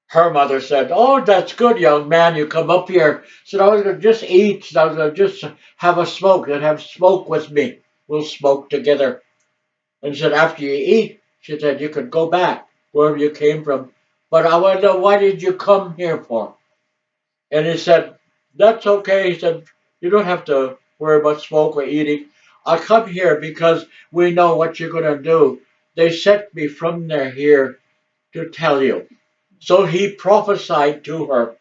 her mother said, oh, that's good, young man. You come up here. Said, I was going to just eat. I was going to just have a smoke and have smoke with me. We'll smoke together. And said, after you eat, she said, you could go back wherever you came from. But I want to know, why did you come here for? And he said, that's okay. He said, you don't have to worry about smoke or eating. I come here because we know what you're going to do. They sent me from there here to tell you. So he prophesied to her.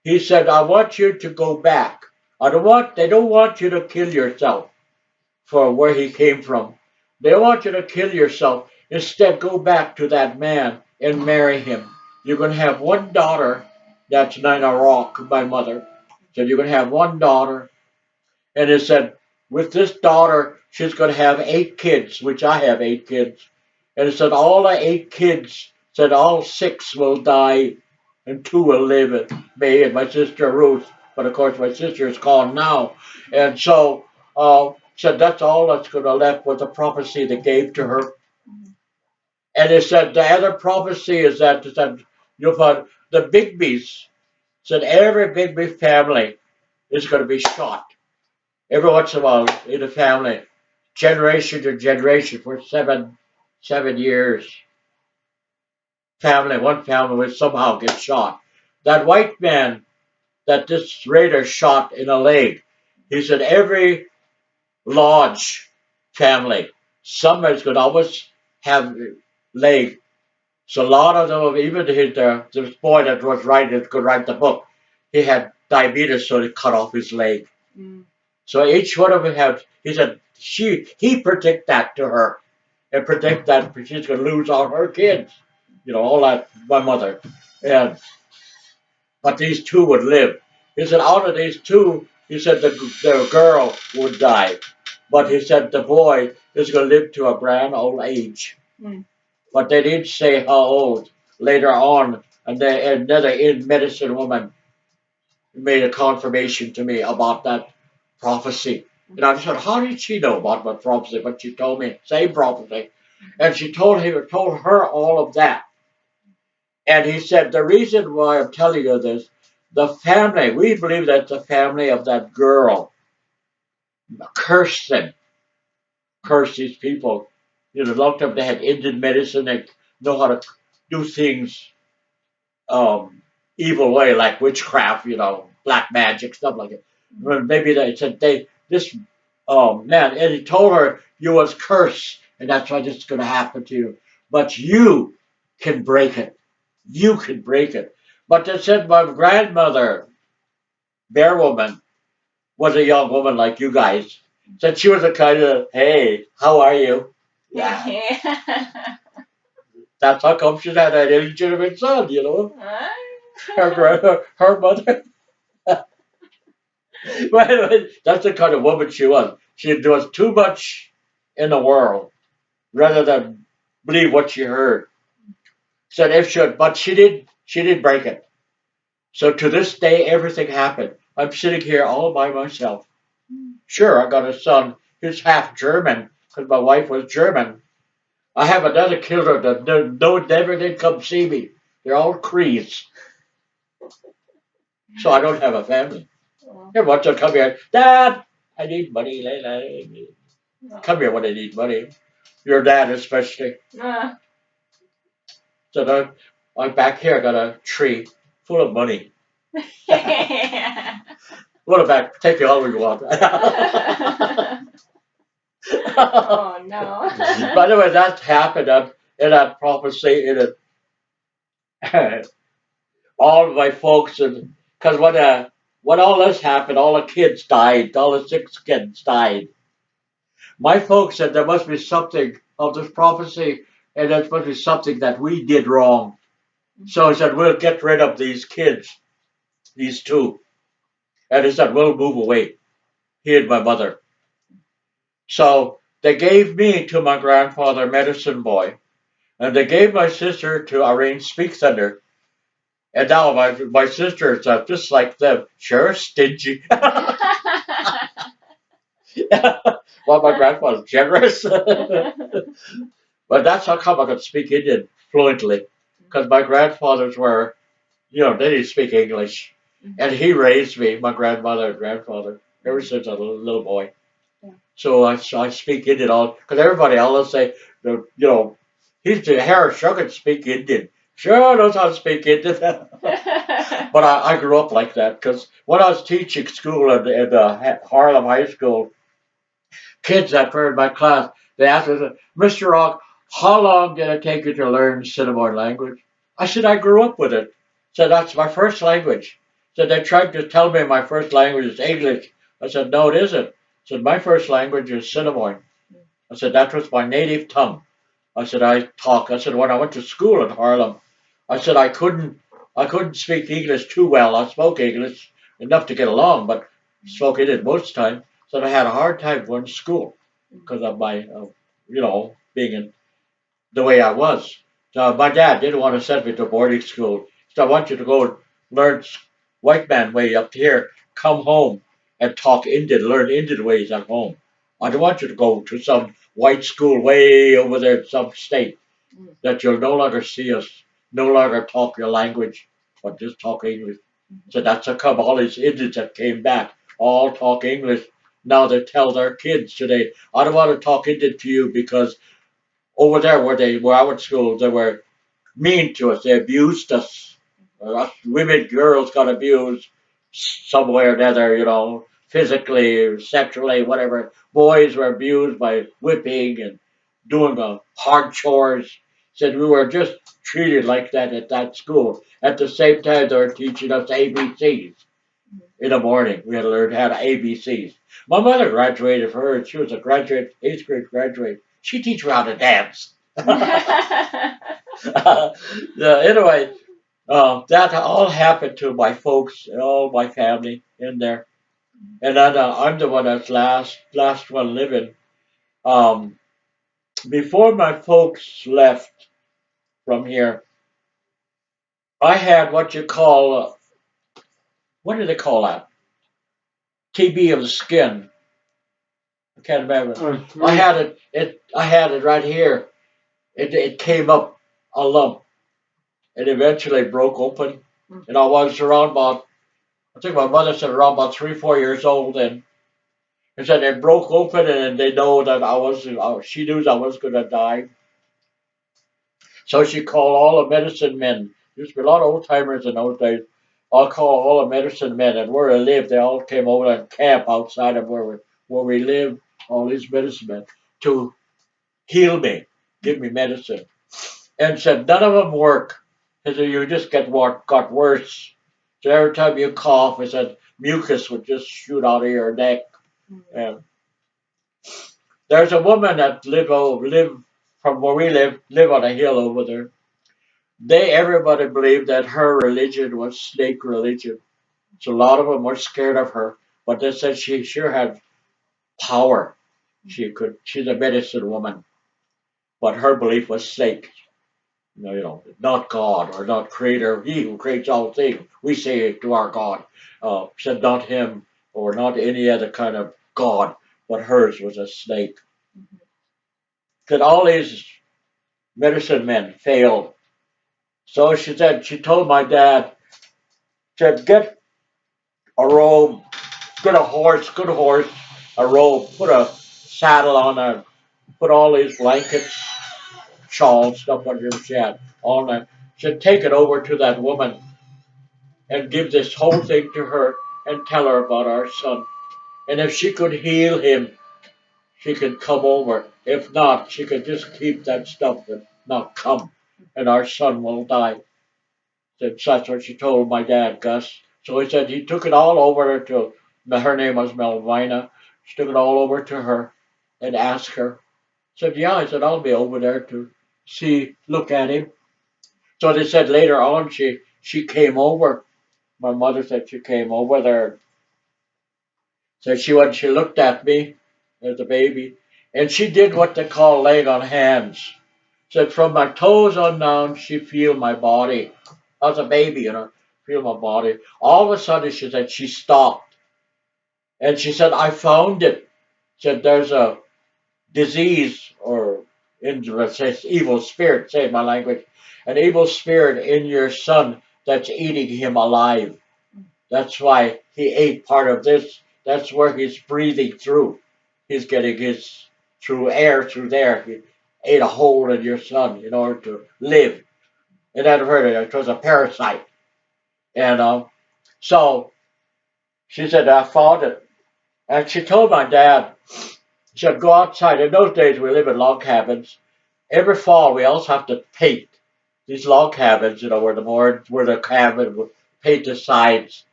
He said, I want you to go back. They don't want you to kill yourself for where he came from. They want you to kill yourself. Instead, go back to that man and marry him. You're going to have one daughter. That's Nina Rock, my mother. So you're going to have one daughter. And it said, with this daughter, she's going to have 8 kids, which I have 8 kids. And it said, all the 8 kids, said all 6 will die and 2 will live. Me and my sister Ruth. But of course, my sister is gone now. And so, said that's all that's going to left with the prophecy they gave to her. And it said the other prophecy is that it said, you'll find the Bigby's, said every Bigby family is going to be shot every once in a while in the family, generation to generation for 7 years. One family will somehow get shot. That white man that this raider shot in a leg, he said every Lodge family, somebody's going to always have leg. So a lot of them, even this boy that could write the book, he had diabetes, so they cut off his leg. Mm. So each one of them had, he said, he predict that to her and predict that she's going to lose all her kids. All that, my mother. And, but these 2 would live. He said, out of these 2, he said the girl would die. But he said the boy is going to live to a grand old age. Mm. But they didn't say how old. Later on, another medicine woman made a confirmation to me about that prophecy. And I said, how did she know about my prophecy? But she told me, same prophecy. And she told her all of that. And he said, the reason why I'm telling you this, the family, we believe that the family of that girl cursed them, cursed these people. A lot of them, they had Indian medicine, they know how to do things evil way, like witchcraft, black magic, stuff like that. Well, maybe they said this man, and he told her you was cursed, and that's why this is going to happen to you. But you can break it. You can break it. But they said my grandmother, Bear Woman, was a young woman like you guys. Said she was a kind of, hey, how are you? Yeah. That's how come she had an illegitimate son, her mother. But that's the kind of woman she was. She was too much in the world rather than believe what she heard. Said but she did break it. So to this day, everything happened. I'm sitting here all by myself. Sure, I got a son. He's half German because my wife was German. I have another killer that never did come see me. They're all Crees. So I don't have a family. Every once they'll come here, Dad, I need money. Come here when I need money. Your dad especially. So I'm back here. I got a tree full of money. What about take it all you want? Oh no! By the way, that happened in that prophecy. All of my folks, and because when all this happened, all the kids died. All the 6 kids died. My folks said there must be something of this prophecy, and there must be something that we did wrong. So he said, we'll get rid of these kids, these 2. And he said, we'll move away. He and my mother. So they gave me to my grandfather, medicine boy, and they gave my sister to arrange Speak Thunder. And now my sister is just like them, sure, stingy. Well, my grandfather's generous. But that's how come I could speak Indian fluently. Because my grandfathers were, they didn't speak English. And he raised me, my grandmother and grandfather, ever since I was a little boy. Yeah. So I speak Indian all, because everybody else say, he's the Harris Sugar speak Indian. Sure knows how to speak Indian. But I grew up like that because when I was teaching school at the Harlem High School, kids that were in my class, they asked me, Mr. Rock, how long did it take you to learn Cinnamon language? I said, I grew up with it. Said, that's my first language. Said, they tried to tell me my first language is English. I said, no, it isn't. Said, my first language is Cinnamon. I said, that was my native tongue. I said, I said, when I went to school in Harlem, I said, I couldn't speak English too well. I spoke English enough to get along, but spoke it most time. So I had a hard time going to school because of my, being in the way I was. So my dad didn't want to send me to boarding school. So I want you to go learn white man way up here, come home and talk Indian, learn Indian ways at home. I don't want you to go to some white school way over there in some state that you'll no longer see us, no longer talk your language, but just talk English. So that's how come all these Indians that came back all talk English. Now they tell their kids today, I don't want to talk Indian to you because over there where I went to school, they were mean to us. They abused us. Us women, girls got abused somewhere or another, physically, sexually, whatever. Boys were abused by whipping and doing hard chores. Said we were just treated like that at that school. At the same time, they were teaching us ABCs in the morning. We had to learn how to ABCs. My mother graduated for her. She was a graduate, 8th grade graduate. She teach me how to dance. Yeah, anyway, that all happened to my folks, all my family in there, and then I'm the one that's last one living. Um, Before my folks left from here, I had what you call what do they call that? TB of the skin. I can't remember. I had it. I had it right here. It came up a lump. It eventually broke open, and I was around about. I think my mother said around about 3, 4 years old then. He said it broke open and they know that she knew I was going to die. So she called all the medicine men. There used to be a lot of old timers in those days. I'll call all the medicine men and where I lived, they all came over and camp outside of where we lived, all these medicine men, to heal me, give me medicine. And said none of them work. He said you just got worse. So every time you cough, he said mucus would just shoot out of your neck. And there's a woman that live from where we live on a hill over there. Everybody believed that her religion was snake religion. So a lot of them were scared of her, but they said she sure had power. She's a medicine woman, but her belief was snake. Not God or not Creator. He who creates all things. We say it to our God. Said not him or not any other kind of God, but hers was a snake. Said all these medicine men failed. So she told my dad, said, get a robe, get a horse, good horse, a robe, put a saddle on her, put all these blankets, shawls, stuff whatever she had on that. Said, take it over to that woman and give this whole thing to her and tell her about our son. And if she could heal him, she could come over. If not, she could just keep that stuff and not come. And our son will die. That's what she told my dad, Gus. So he said he took it all over to, her name was Melvina. She took it all over to her and asked her. Said, yeah, I said, I'll be over there to look at him. So they said later on she came over. My mother said she came over there. Said she looked at me as a baby. And she did what they call laying on hands. Said from my toes on down, she feel my body. I was a baby, feel my body. All of a sudden, she said she stopped, and she said, "I found it." Said there's a disease or says evil spirit, say my language, an evil spirit in your son that's eating him alive. That's why he ate part of this. That's where he's breathing through. He's getting his through air through there. He ate a hole in your son in order to live. and I'd heard it was a parasite. And so she said, I found it. And she told my dad, she said, go outside. In those days, we live in log cabins. Every fall, we also have to paint these log cabins, where the cabin would paint the sides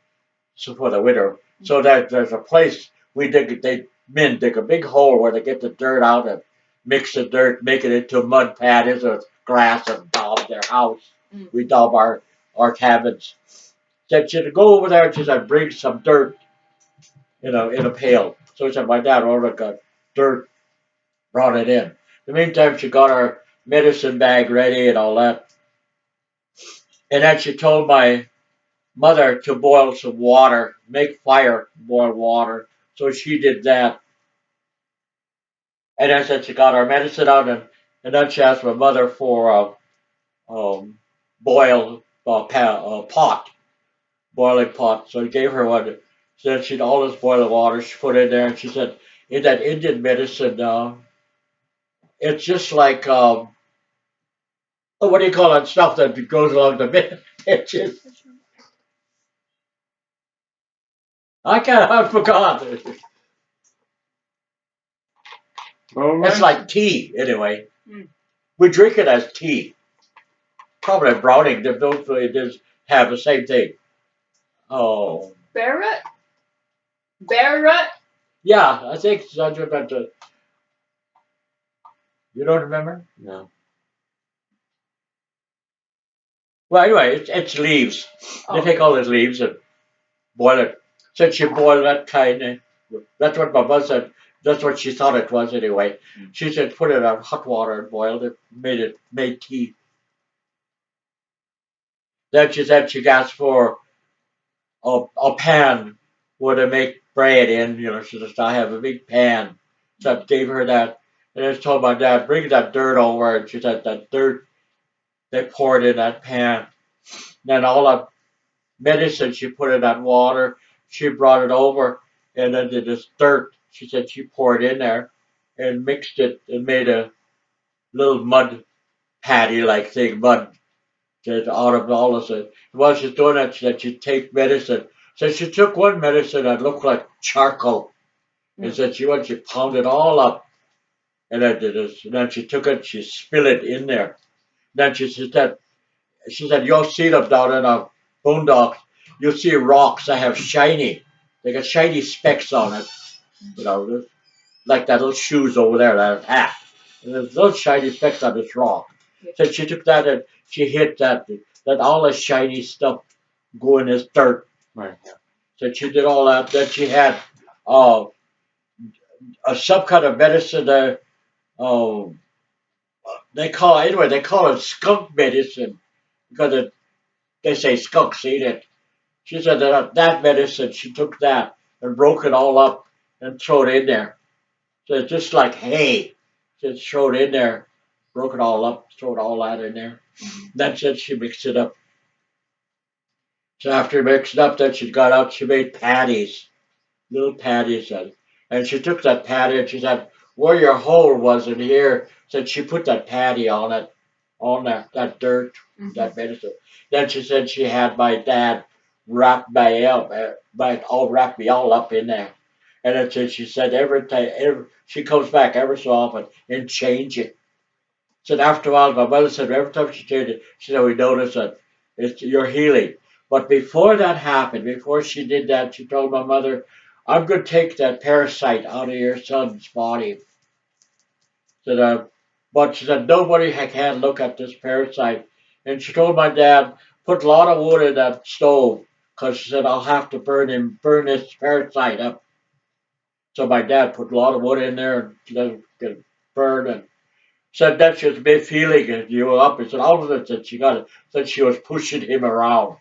for the winter. So that there's a place men dig a big hole where they get the dirt out and mix the dirt, make it into mud patties or grass and daub their house. We daub our cabins. Said she'd go over there and she said, bring some dirt in a pail. So she said, my dad ordered got dirt, brought it in. In the meantime, she got her medicine bag ready and all that. And then she told my mother to boil some water, make fire, boil water. So she did that. And then said she got her medicine out, and then she asked my mother for a boil pot, boiling pot. So he gave her one. She said she'd all this boiling water. She put it in there, and she said, in that Indian medicine, it's just like what do you call that stuff that goes along the edges? I forgot. It's like tea, anyway. We drink it as tea. Probably Browning, they both really does have the same thing. Oh. Barrett? Barrett? Yeah, I think that's about the. You don't remember? No. Well, anyway, it's leaves. They take all these leaves and boil it. Since you boil that kind of, that's what my mother said. That's what she thought it was anyway. She said put it on hot water and boiled it, made tea. Then she said she asked for a pan where to make bread in. She said I have a big pan. So I gave her that. And I told my dad, bring that dirt over. And she said that dirt, they poured in that pan. Then all that medicine she put in that water, she brought it over. And then this dirt, she said she poured in there and mixed it and made a little mud patty like thing, mud out of all of it. While she's doing that, she said she'd take medicine. So she took one medicine that looked like charcoal. And said she pounded it all up. And then she took it, she spilled it in there. Then she said, you'll see them down in a boondocks. You'll see rocks that have they got shiny specks on it. Like that little shoes over there that have hat. And there's little shiny specks on this rock. So she took that and she hit that all the shiny stuff go in this dirt. Right. So she did all that. Then she had some kind of medicine there. Oh, they call it skunk medicine because they say skunks eat it. She said that medicine, she took that and broke it all up and threw it in there. So it's just like hay. Just throw it in there, broke it all up, throw it all that in there. That's it. She mixed it up. So after mixing up, then she got out. She made patties, little patties, and she took that patty and she said, "Where your hole was in here," said she put that patty on it, on that dirt, that medicine. Then she said she had my dad wrap me all up in there. And then she said every time she comes back every so often and change it. Said after a while, my mother said every time she changed it, she said we noticed that you're healing. But before that happened, before she did that, she told my mother, "I'm going to take that parasite out of your son's body." Said, but she said nobody can look at this parasite. And she told my dad, put a lot of wood in that stove, because she said I'll have to burn this parasite up. So my dad put a lot of wood in there and let it burn and said that she was feeling it, you were up. And said all of it that she got it. Said she was pushing him around.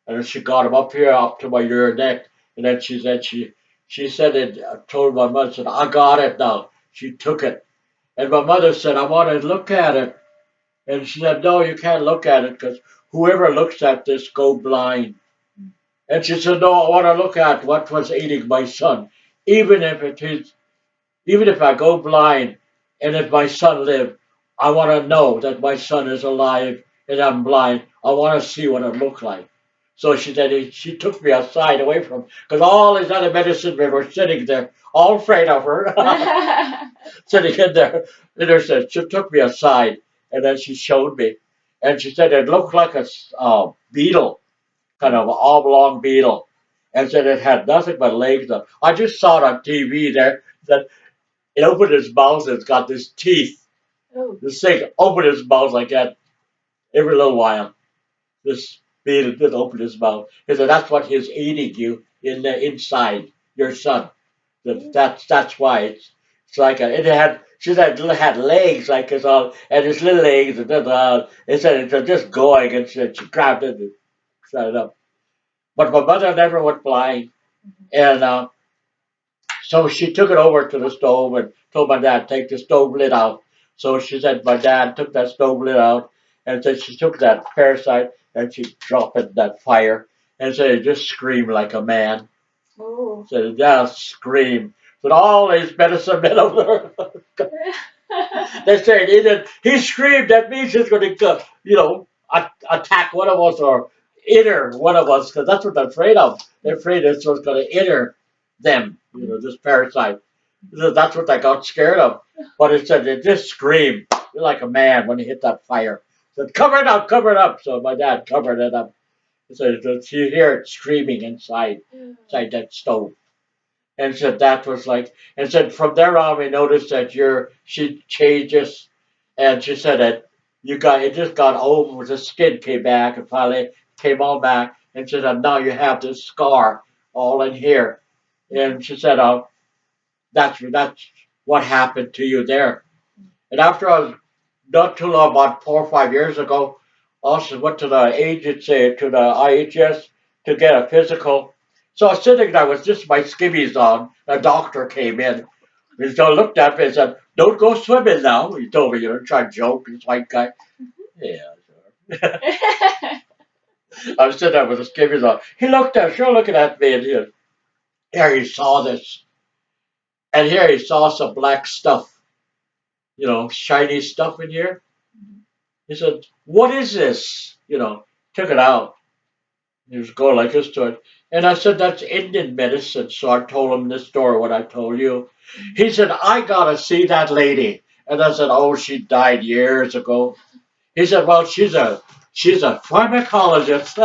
And then she got him up here, up to my rear neck. And then she said it, told my mother, said, I got it now. She took it. And my mother said, I want to look at it. And she said, no, you can't look at it because whoever looks at this go blind. And she said, no, I want to look at what was eating my son. Even if I go blind and if my son lived, I want to know that my son is alive and I'm blind. I want to see what it looked like. So she said she took me aside away from because all these other medicine men were sitting there, all afraid of her, sitting in there. And she took me aside, and then she showed me, and she said it looked like a beetle, kind of an oblong beetle, and said it had nothing but legs. I just saw it on TV there that it opened its mouth and it's got this teeth. Oh. This thing opened its mouth like that every little while. This beetle did open his mouth. He said that's what he's eating you in the inside, your son. That's why it's like it had. She said it had legs like it's all, and its little legs, and it said it was just going, and she grabbed it and set it up. But my mother never went blind, and so she took it over to the stove and told my dad, take the stove lid out. So she said my dad took that stove lid out and said she took that parasite and she dropped it in that fire and said it just screamed like a man. Oh. Said it just screamed. But all these medicine men over there, they said he screamed, that means he's going to, attack one of us or enter one of us because that's what they're afraid of. They're afraid it's what's going to enter them, this parasite. That's what they got scared of. But it said it just screamed like a man when he hit that fire. It said, cover it up, cover it up. So my dad covered it up. So you hear it screaming inside that stove. And said that was like, and said from there on we noticed that she changes, and she said that it just got over, the skin came back and finally came all back, and she said now you have this scar all in here, and she said that's what happened to you there. And after I was not too long, about 4 or 5 years ago, also went to the agency, to the IHS to get a physical. So I was sitting there with just my skivvies on. A doctor came in. He so looked at me and said, don't go swimming now. He told me, try to joke, this white guy. Yeah, sure. I was sitting there with the skivvies on. He looked at, sure looking at me, and here he saw this. And here he saw some black stuff, shiny stuff in here. He said, what is this? Took it out. He was going like this to it. And I said, that's Indian medicine. So I told him this story, what I told you. He said, I got to see that lady. And I said, oh, she died years ago. He said, well, she's a pharmacologist.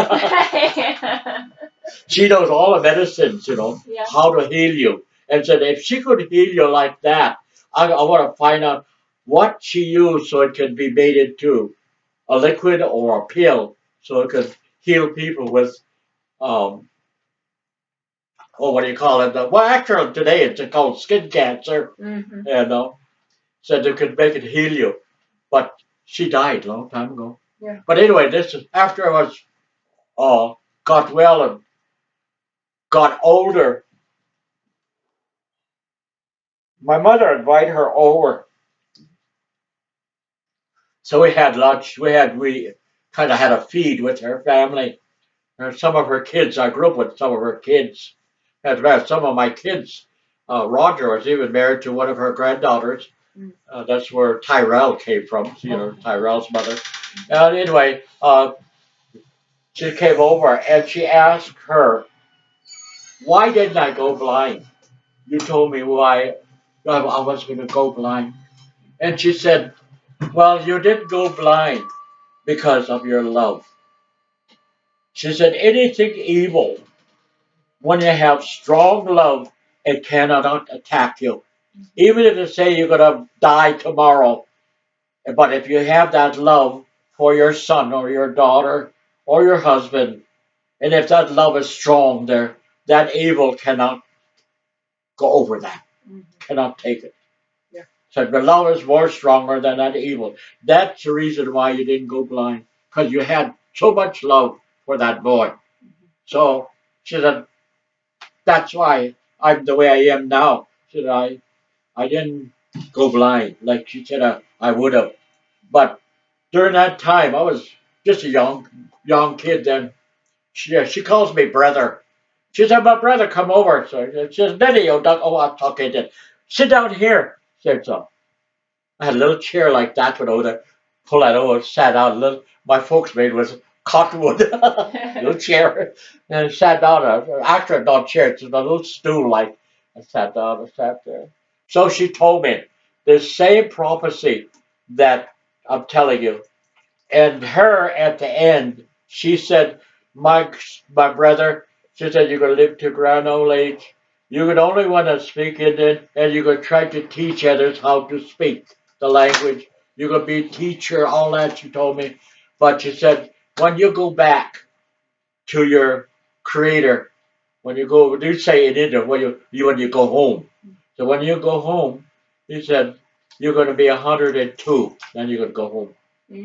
She knows all the medicines, yeah, how to heal you. And said, if she could heal you like that, I want to find out what she used so it can be made into a liquid or a pill so it could heal people with, what do you call it? Well, actually, today it's called skin cancer. Mm-hmm. Said it could make it heal you. But she died a long time ago. Yeah. But anyway, this is after I was got well and got older. My mother invited her over. So we had lunch. We kind of had a feed with her family. Some of her kids, I grew up with some of her kids. As a matter, some of my kids, Roger was even married to one of her granddaughters. That's where Tyrell came from, Tyrell's mother. And anyway, she came over and she asked her, why didn't I go blind? You told me why I was going to go blind. And she said, well, you didn't go blind because of your love. She said, anything evil, when you have strong love, it cannot attack you. Even if you say you're going to die tomorrow, but if you have that love for your son or your daughter or your husband, and if that love is strong there, that evil cannot go over that, cannot take it. Yeah. So the love is more stronger than that evil. That's the reason why you didn't go blind, because you had so much love for that boy. So she said, that's why I'm the way I am now. She said, I didn't go blind like she said I would have. But during that time, I was just a young kid then. She calls me brother. She said, my brother, come over. So she says, Iyaiyodanga. Oh, I'm talking. Sit down here. Said so. I had a little chair like that with over there. pull that over, sat down. Little, my folks made was cottonwood, little chair, and sat down. Actually, not chair, it's a little stool like. I sat down, I sat there. So she told me the same prophecy that I'm telling you. And her at the end, she said, my brother, she said, you're going to live to grand old age. You're going to only want to speak Indian, and you're going to try to teach others how to speak the language. You're going to be a teacher, all that, she told me. But she said, when you go back to your creator, when you go, do say in India, when you go home. So when you go home, he said, you're going to be 102, then you're going to go home.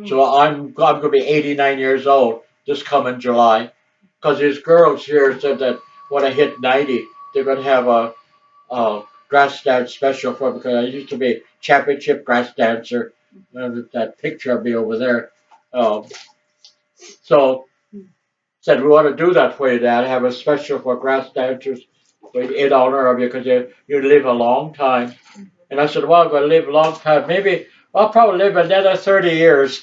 So I'm going to be 89 years old this coming July, because these girls here said that when I hit 90, they're going to have a grass dance special for me, because I used to be championship grass dancer. That picture of me over there. Um, so said we want to do that for you, Dad. Have a special for grass dancers in honor of you, because you live a long time. And I said, well, I'm going to live a long time. Maybe I'll probably live another 30 years.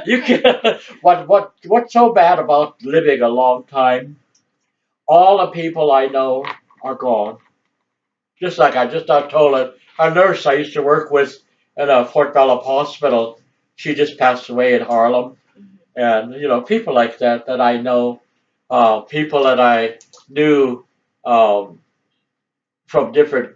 You can, what's so bad about living a long time? All the people I know are gone. Just like I just told it, a nurse I used to work with in a Fort Bellup hospital, she just passed away in Harlem. And people like that I know, people that I knew um, from different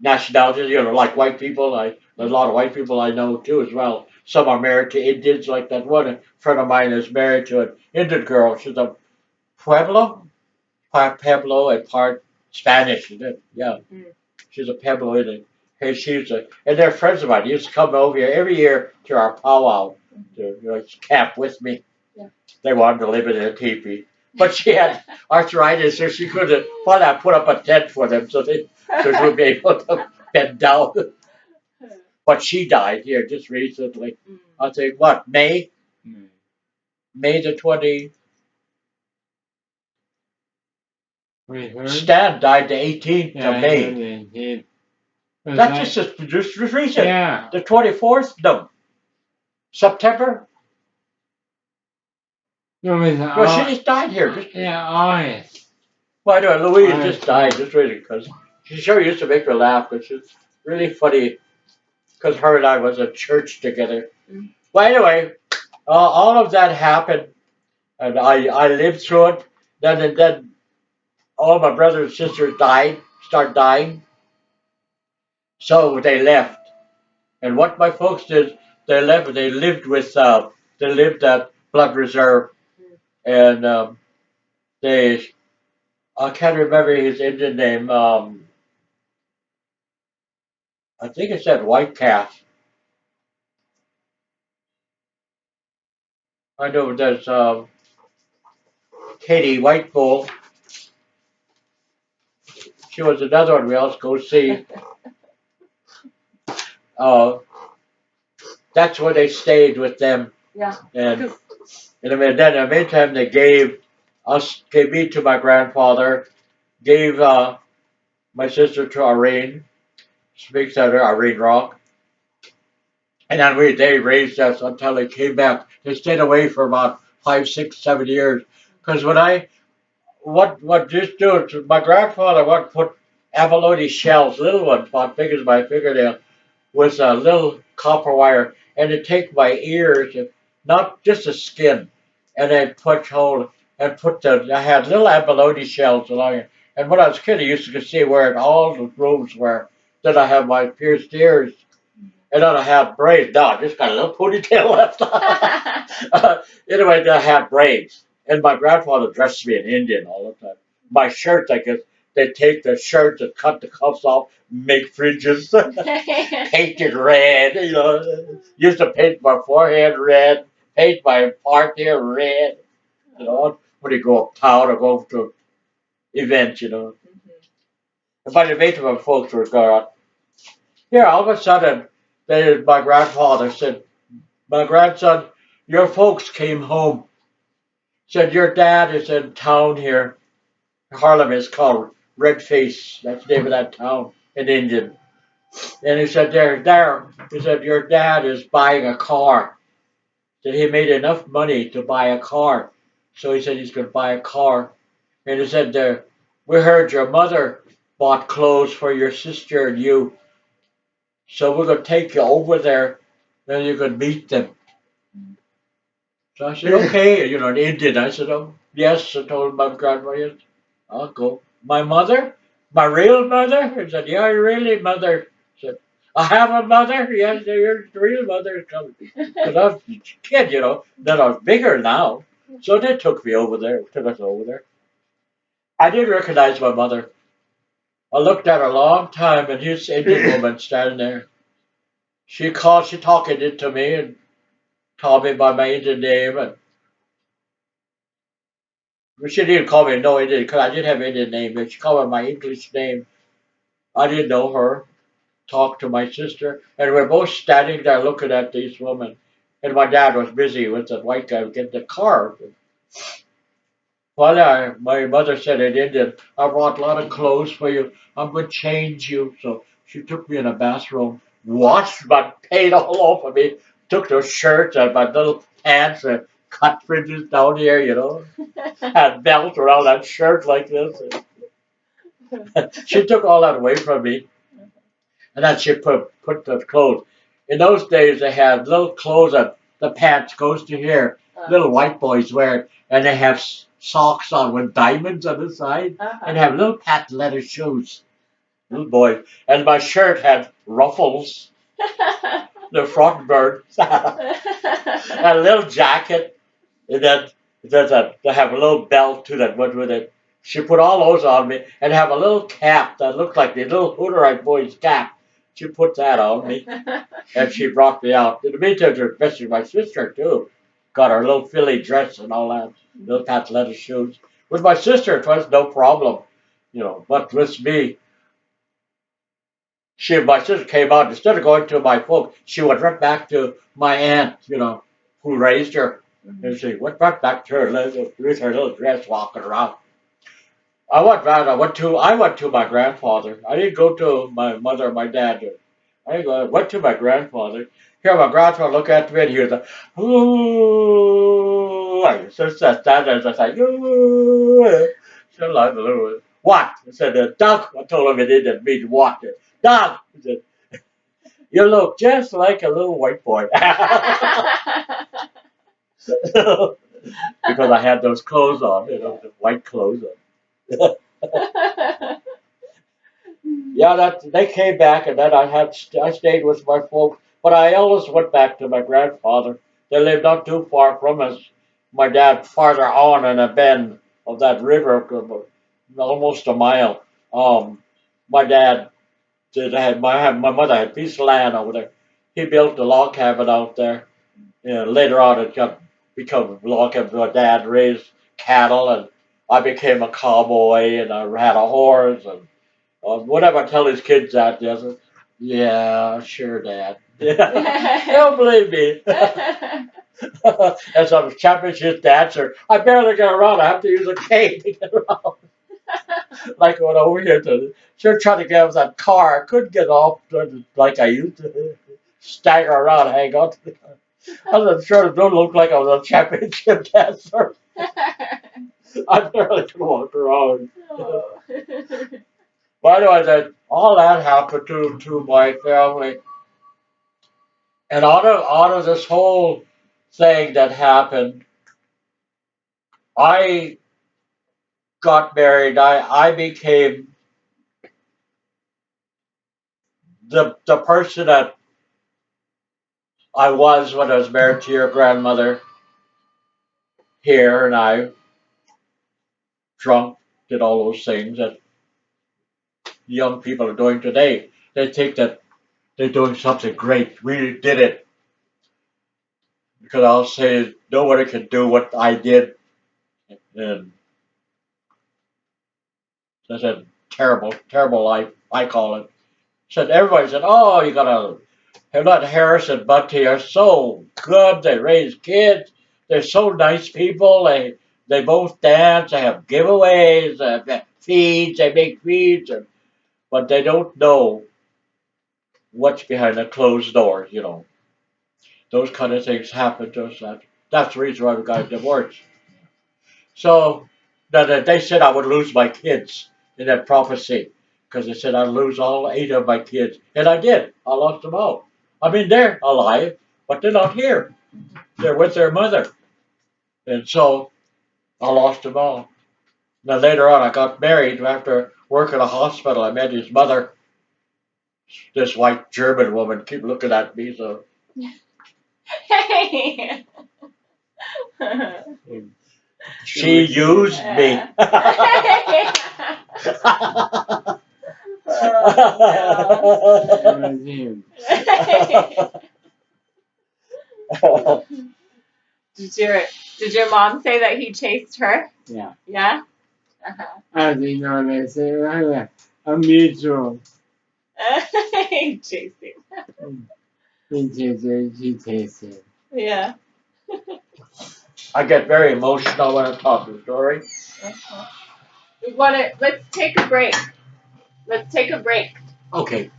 nationalities, like white people. There's a lot of white people I know too as well. Some are married to Indians, like that one friend of mine is married to an Indian girl. She's a Pueblo, part Pueblo and part Spanish, isn't it? Yeah, she's a Pueblo Indian. Hey, and they're friends of mine. They used to come over here every year to our powwow to camp with me. They wanted to live in a teepee. But she had arthritis, so she couldn't. Finally, I put up a tent for them so she would be able to bend down. But she died here just recently. I think, what, May? May the 20. Stan died the 18th of May. That's just recent. Yeah. The 24th? No. September? No, She just died here. August. Well, anyway, Louise just died just really because she sure used to make me laugh, but she's really funny because her and I was at church together. Well, anyway, all of that happened, and I lived through it. Then all my brothers and sisters started dying, so they left. And what my folks did, they left. They lived at Blood Reserve, and they I can't remember his Indian name. I think it said White Calf. I know there's Katie White Bull. She was another one we also go see. Uh, that's where they stayed with them. Yeah. And in the meantime, they gave me to my grandfather, gave my sister to Irene, speaks at her, Irene Rock. And then they raised us until they came back. They stayed away for about 5, 6, 7 years. Because what this do, my grandfather would put abalone shells, little ones, about big as my fingernail, with a little copper wire, and it'd take my ears, not just the skin, and then I had little abalone shells along it. And when I was a kid, I used to see where all the rooms were. Then I had my pierced ears, and then I had braids. No, I just got a little ponytail left. Anyway, I had braids, and my grandfather dressed me in Indian all the time. My shirts, I guess, they take the shirts and cut the cuffs off, make fringes, paint it red. Used to paint my forehead red, paint my part here red. When you go uptown or go to events. And by the way, my folks were going, here, all of a sudden, my grandfather said, my grandson, your folks came home. Said, your dad is in town here. Harlem is called Red Face. That's the name of that town in Indian. And he said, there. He said, your dad is buying a car. That he made enough money to buy a car. So he said he's going to buy a car. And he said, there, we heard your mother bought clothes for your sister and you. So we're going to take you over there. Then you can meet them. So I said, okay. You know, an Indian. I said, oh, yes. I told my grandma, yes, I'll go. My mother? My real mother? He said, yeah, your really mother. I said, I have a mother? Yes, your real mother is coming. Because I was a kid, you know. Then I was bigger now. So they took me over there, took us over there. I didn't recognize my mother. I looked at her a long time, and here's the Indian woman standing there. She talking it to me and called me by my Indian name, and she didn't call me no Indian because I didn't have an Indian name, but she called me my English name. I didn't know her. Talked to my sister, and we're both standing there looking at these women. And my dad was busy with that white guy getting the car. My mother said in Indian, I brought a lot of clothes for you. I'm going to change you. So she took me in a bathroom, washed my paint all over me, took those shirts and my little pants and cut fringes down here, you know, had belt around that shirt like this. She took all that away from me, and then she put the clothes. In those days, they had little clothes that the pants goes to here. Little white boys wear it, and they have socks on with diamonds on the side, and have little patent leather shoes. Little boys, and my shirt had ruffles, the front birds, and a little jacket, and then they have a little belt too that went with it. She put all those on me and have a little cap that looked like the little Hooterite boy's cap. She put that on me and she brought me out. In the meantime, she was visiting my sister too. Got her little Philly dress and all that, little patent leather shoes. With my sister, it was no problem, you know. But with me, my sister came out instead of going to my folks, she went right back to my aunt, you know, who raised her. And she went right back to her with her little dress walking around. I went to my grandfather. I didn't go to my mother or my dad. I went to my grandfather. Here my grandfather look at me and he was like, ooh, I just sat down there and I said, ooh. So like a little, what? I said, Doug. I told him it didn't mean what. Doug. He said, you look just like a little white boy. Because I had those clothes on, you know, the white clothes on. Yeah, they came back, and then I stayed with my folks. But I always went back to my grandfather. They lived not too far from us. My dad farther on in a bend of that river, almost a mile. My dad my mother had a piece of land over there. He built a log cabin out there. Later on, it got become a log cabin. My dad raised cattle, and I became a cowboy, and I had a horse, and whenever I tell his kids that, they say, yeah, sure, Dad. Don't believe me. As I'm a championship dancer, I barely get around. I have to use a cane to get around. Like when over here to sure trying to get out of that car, I couldn't get off like I used to. Stagger around, hang on to the car. I was sure it don't look like I was a championship dancer. I barely could walk around. Oh. By the way, that all that happened to my family, and out of this whole thing that happened, I got married. I became the person that I was when I was married to your grandmother here, and I drunk, did all those things that young people are doing today. They think that they're doing something great. We did it because I'll say nobody can do what I did, and that's a terrible, terrible life. I call it. Said everybody said, "Oh, you gotta have that Harris and Bunty are so good. They raise kids. They're so nice people. They both dance. They have giveaways. They have feeds. They make feeds, but they don't know what's behind the closed doors, you know. Those kind of things happen to us. That's the reason why we got a divorce. So they said I would lose my kids in that prophecy because they said I'd lose all 8 of my kids. And I did. I lost them all. I mean, they're alive, but they're not here. They're with their mother. And so I lost them all. Now later on, I got married after working in a hospital. I met his mother, this white German woman. Keep looking at me, so Hey. she used me. Oh, no. Did your mom say that he chased her? Yeah. Yeah? Uh-huh. I think they say a mutual. Chasing. He chases, she chases. Yeah. I get very emotional when I talk the story. Uh-huh. Let's take a break. Let's take a break. Okay.